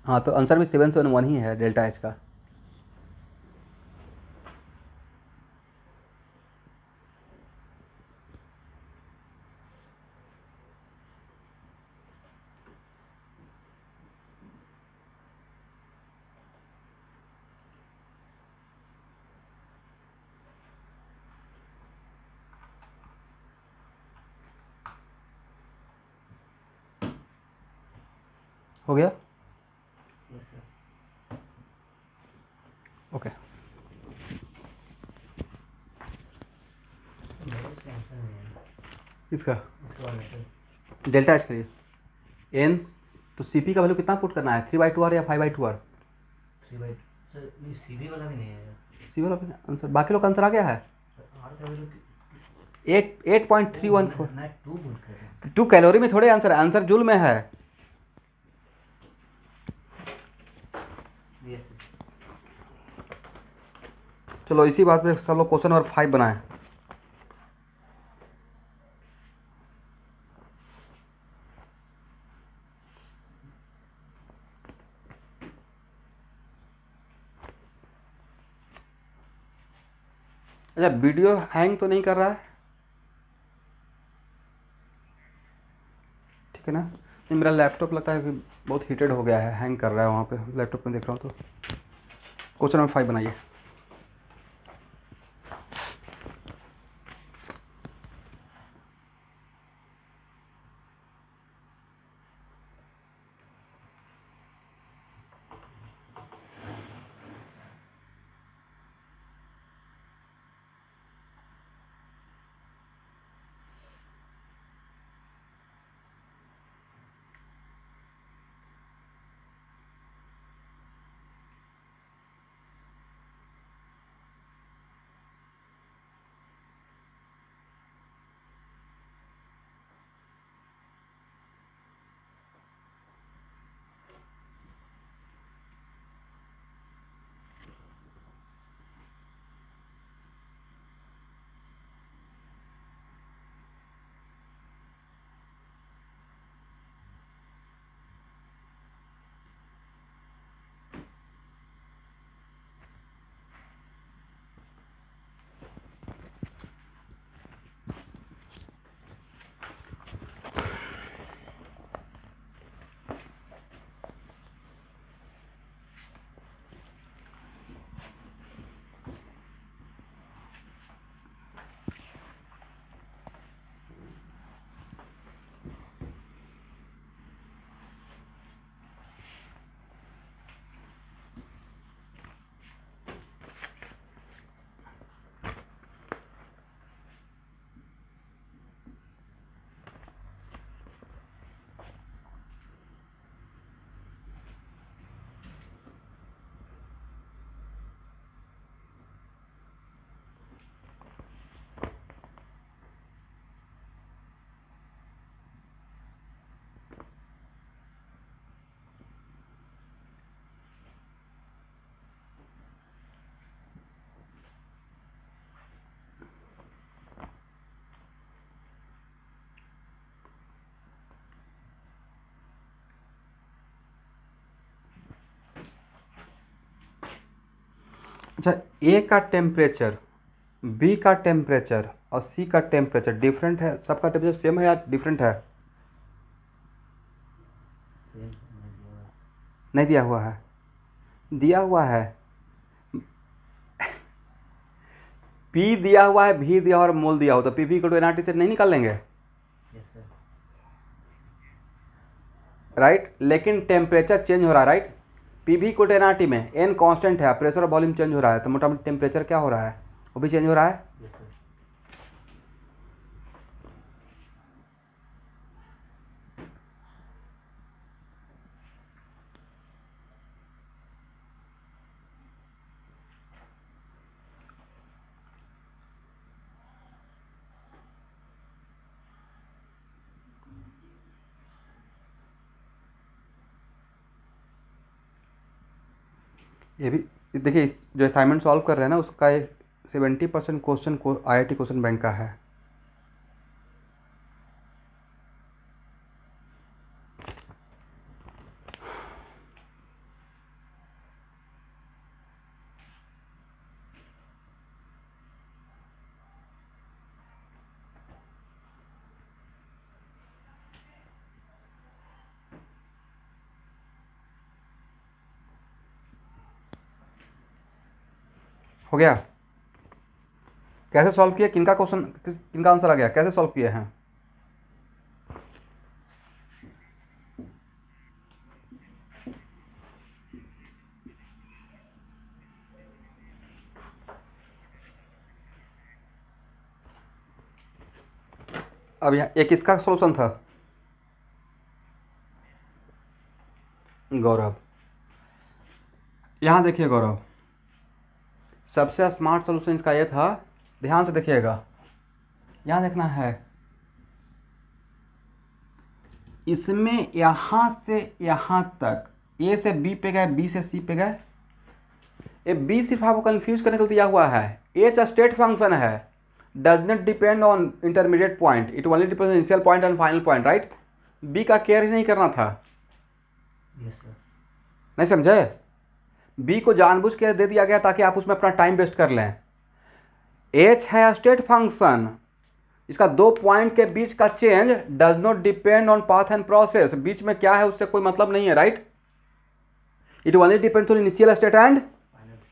[SPEAKER 1] हाँ तो आंसर भी 771 ही है डेल्टा एच का। हो गया।
[SPEAKER 2] Yes sir.
[SPEAKER 1] ओके
[SPEAKER 2] मेरे इसका आंसर नहीं है।
[SPEAKER 1] इसका
[SPEAKER 2] इसका वाला सर।
[SPEAKER 1] डेल्टा एच करिए एन, तो सी पी का वैल्यू कितना पुट करना है 3/2r या 5/2r।
[SPEAKER 2] 3/, सर ये सीधी वाला भी नहीं है
[SPEAKER 1] सी वाला आंसर, बाकी लोग का आंसर आ गया है
[SPEAKER 2] सर। आर का वैल्यू
[SPEAKER 1] 8.314।
[SPEAKER 2] मैं 2 पुट कर रहा हूँ।
[SPEAKER 1] 2 कैलोरी में थोड़े आंसर, आंसर जूल में है।
[SPEAKER 2] Yes sir.
[SPEAKER 1] चलो इसी बात पे सब लोग क्वेश्चन नंबर 5 बनाएं। अच्छा वीडियो हैंग तो नहीं कर रहा है, ठीक है ना। नहीं मेरा लैपटॉप लगता है कि बहुत हीटेड हो गया है, हैंग कर रहा है, वहाँ पे लैपटॉप में देख रहा हूँ। तो क्वेश्चन नंबर 5 बनाइए। अच्छा, ए का टेम्परेचर, बी का टेम्परेचर और सी का टेम्परेचर डिफरेंट है, सबका टेम्परेचर सेम है या डिफरेंट है?
[SPEAKER 2] सेम
[SPEAKER 1] नहीं दिया हुआ है, दिया हुआ है। पी दिया हुआ है, भी दिया हुआ और मोल दिया हो, तो पी भी इक्वल टू एनआरटी से नहीं निकाल लेंगे,
[SPEAKER 2] यस सर।
[SPEAKER 1] राइट? लेकिन टेम्परेचर चेंज हो रहा है, राइट? पी भी इक्वल टू एनआरटी में एन कांस्टेंट है, प्रेशर और वॉल्यूम चेंज हो रहा है, तो मोटा मोटी टेम्परेचर क्या हो रहा है, वो भी चेंज हो रहा है।
[SPEAKER 2] Yes sir.
[SPEAKER 1] ये भी देखिए, जो असाइनमेंट सॉल्व कर रहे हैं ना, उसका 70% क्वेश्चन को आईआईटी क्वेश्चन बैंक का है। हो गया? कैसे सॉल्व किया, किनका क्वेश्चन, किनका आंसर आ गया, कैसे सॉल्व किए हैं? अब यहाँ एक किसका सोल्यूशन था? गौरव। यहाँ देखिए गौरव, सबसे स्मार्ट सोल्यूशन इसका ये था, ध्यान से देखिएगा, यहाँ देखना है, इसमें यहाँ से यहाँ तक ए से बी पे गए, बी से सी पे गए, ये बी सिर्फ आपको कंफ्यूज करने के लिए दिया हुआ है। एच स्टेट फंक्शन है, does not depend on intermediate point, it only depend on initial point and final point, right? B का केयर ही नहीं करना था,
[SPEAKER 2] यस सर।
[SPEAKER 1] नहीं समझे? बी को जानबूझ के दे दिया गया ताकि आप उसमें अपना टाइम वेस्ट कर लें। एच है स्टेट फंक्शन, इसका दो पॉइंट के बीच का change does not depend on path and process, बीच में क्या है उससे कोई मतलब नहीं है, right? It only depends on initial state and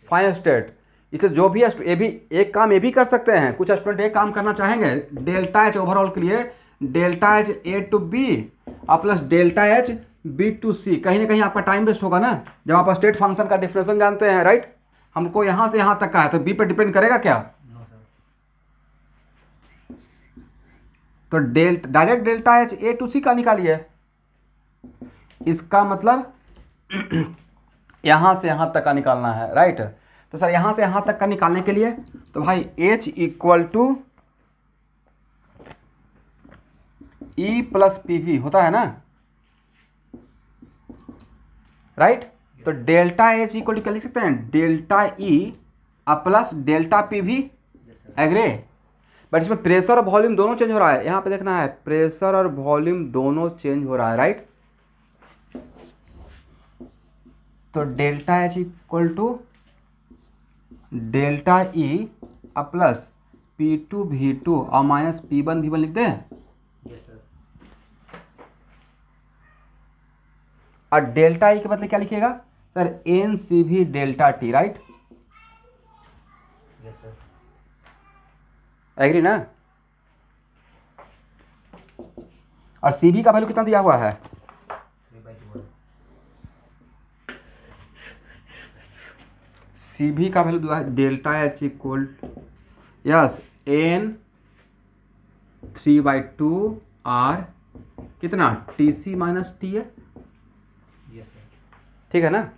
[SPEAKER 1] final state. इसलिए जो भी ये भी एक काम ये भी कर सकते हैं, कुछ स्टूडेंट एक काम करना चाहेंगे, डेल्टा एच ओवरऑल के लिए delta H A to B और plus delta H B to C, कहीं ना कहीं आपका टाइम वेस्ट होगा ना, जब आप स्टेट फंक्शन का डिफरेंशियल जानते हैं, राइट? हमको यहाँ से यहाँ तक का है, तो बी पे डिपेंड करेगा क्या?
[SPEAKER 2] No sir.
[SPEAKER 1] तो direct delta H A to C का निकालिए, इसका मतलब यहाँ से यहाँ तक का निकालना है, राइट? तो सर यहाँ से यहाँ तक का निकालने के लिए तो भाई H equal to E plus P V होता है ना, राइट? तो डेल्टा H इक्वल टू क्या लिख सकते हैं, delta E plus delta P V, Agre? But इसमें प्रेशर और वॉल्यूम दोनों चेंज हो रहा है, यहाँ पे देखना है, प्रेशर और वॉल्यूम दोनों चेंज हो रहा है, राइट? तो delta H equal to delta E plus P two V two और minus P one V one लिख दें,
[SPEAKER 2] यस सर।
[SPEAKER 1] और डेल्टा ई के बदले क्या लिखिएगा sir, n C V delta T, right?
[SPEAKER 2] Yes sir.
[SPEAKER 1] Agree ना? और सी वी का वैल्यू कितना दिया हुआ है,
[SPEAKER 2] 3/2
[SPEAKER 1] सी वी का वैल्यू दिया है delta H equal yes n 3/2 R कितना टी सी माइनस टी है,
[SPEAKER 2] यस सर।
[SPEAKER 1] ठीक है ना?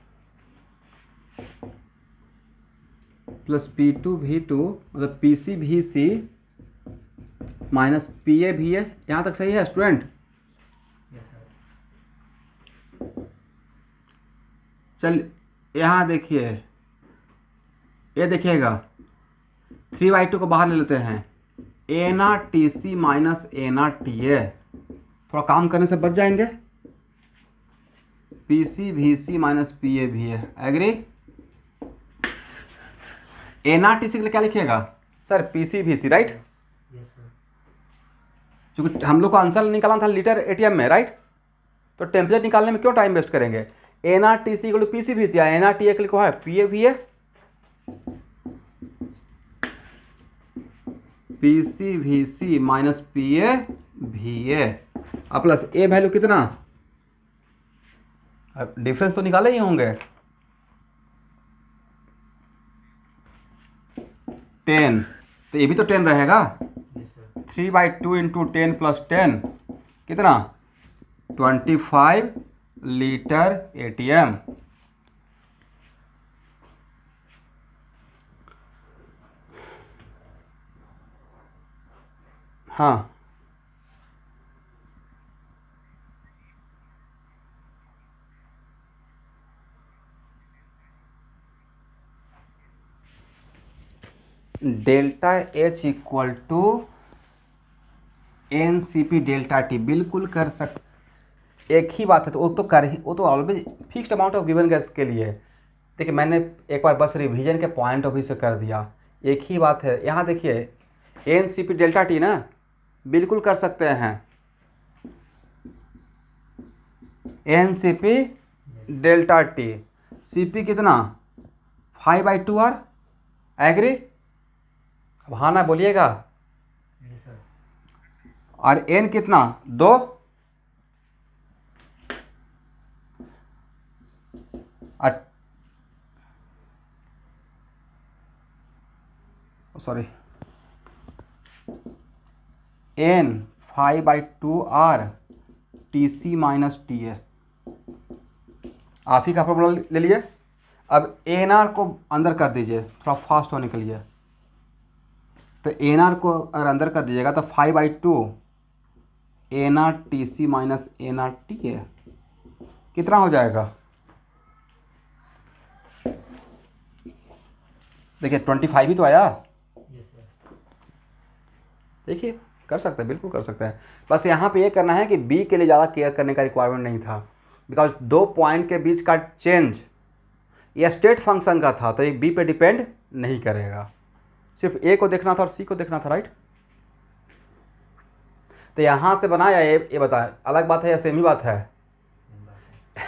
[SPEAKER 1] Plus P two V two मतलब P C V C minus P A V A, यहाँ तक सही है स्टूडेंट?
[SPEAKER 2] Yes sir.
[SPEAKER 1] चल यहाँ देखिए, ये देखिएगा 3/2 को बाहर ले लेते हैं, ए ना टी सी माइनस ए ना टी ए, थोड़ा काम करने से बच जाएंगे, P C V C minus P A V A, agree? NRTC के लिए क्या लिखिएगा सर? PCVC, राइट?
[SPEAKER 2] Yes sir.
[SPEAKER 1] क्योंकि हम लोग को आंसर निकालना था लीटर ATM में, राइट? तो टेम्परेचर निकालने में क्यों टाइम वेस्ट करेंगे? NRTC को PCVC या NRTA के लिए है PAVA, PCVC माइनस PAVA अब प्लस ए वैल्यू कितना? अब डिफरेंस तो निकाले ही होंगे, 10, तो ये भी तो 10 रहेगा।
[SPEAKER 2] Yes sir.
[SPEAKER 1] 3/2 इंटू 10 प्लस 10 कितना? 25 लीटर ATM। हाँ, delta H equal to NCP delta T बिल्कुल कर सक, एक ही बात है, तो वो तो always fixed amount of given gas के लिए। देखिए मैंने एक बार बस रिवीजन के पॉइंट ऑफ व्यू से कर दिया, एक ही बात है। यहाँ देखिए NCP डेल्टा T ना बिल्कुल कर सकते हैं, NCP डेल्टा T, CP कितना? 5/2 R, एग्री? अब हाँ ना बोलिएगा।
[SPEAKER 2] Yes sir.
[SPEAKER 1] और N कितना? 2, sorry N 5/2 R TC minus TA, आप ही का फॉर्मूला ले लिए। अब ANR को अंदर कर दीजिए थोड़ा फास्ट होने के लिए, तो ANR को अगर अंदर कर दीजिएगा तो 5/2 ANR TC minus ANR TA कितना हो जाएगा? देखिए 25 ही तो आया।
[SPEAKER 2] Yes sir.
[SPEAKER 1] देखिए कर सकते हैं, बिल्कुल कर सकते हैं। बस यहाँ पे ये करना है कि बी के लिए ज़्यादा केयर करने का रिक्वायरमेंट नहीं था, बिकॉज 2 पॉइंट के बीच का चेंज ये स्टेट फंक्शन का था, तो ये बी पे डिपेंड नहीं करेगा, सिर्फ ए को देखना था और सी को देखना था, राइट? तो यहाँ से बनाया ये बताए, अलग बात है या सेम ही बात है?
[SPEAKER 2] सेम बात है।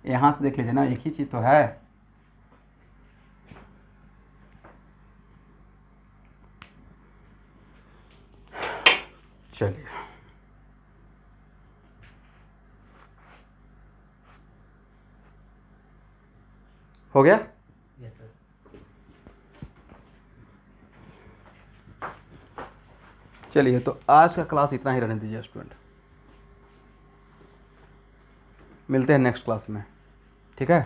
[SPEAKER 1] यहाँ से देख लीजिए ना, एक ही चीज़ तो है। चलिए हो गया।
[SPEAKER 2] Yes sir.
[SPEAKER 1] चलिए तो आज का क्लास इतना ही रहने दीजिए स्टूडेंट, मिलते हैं नेक्स्ट क्लास में, ठीक है?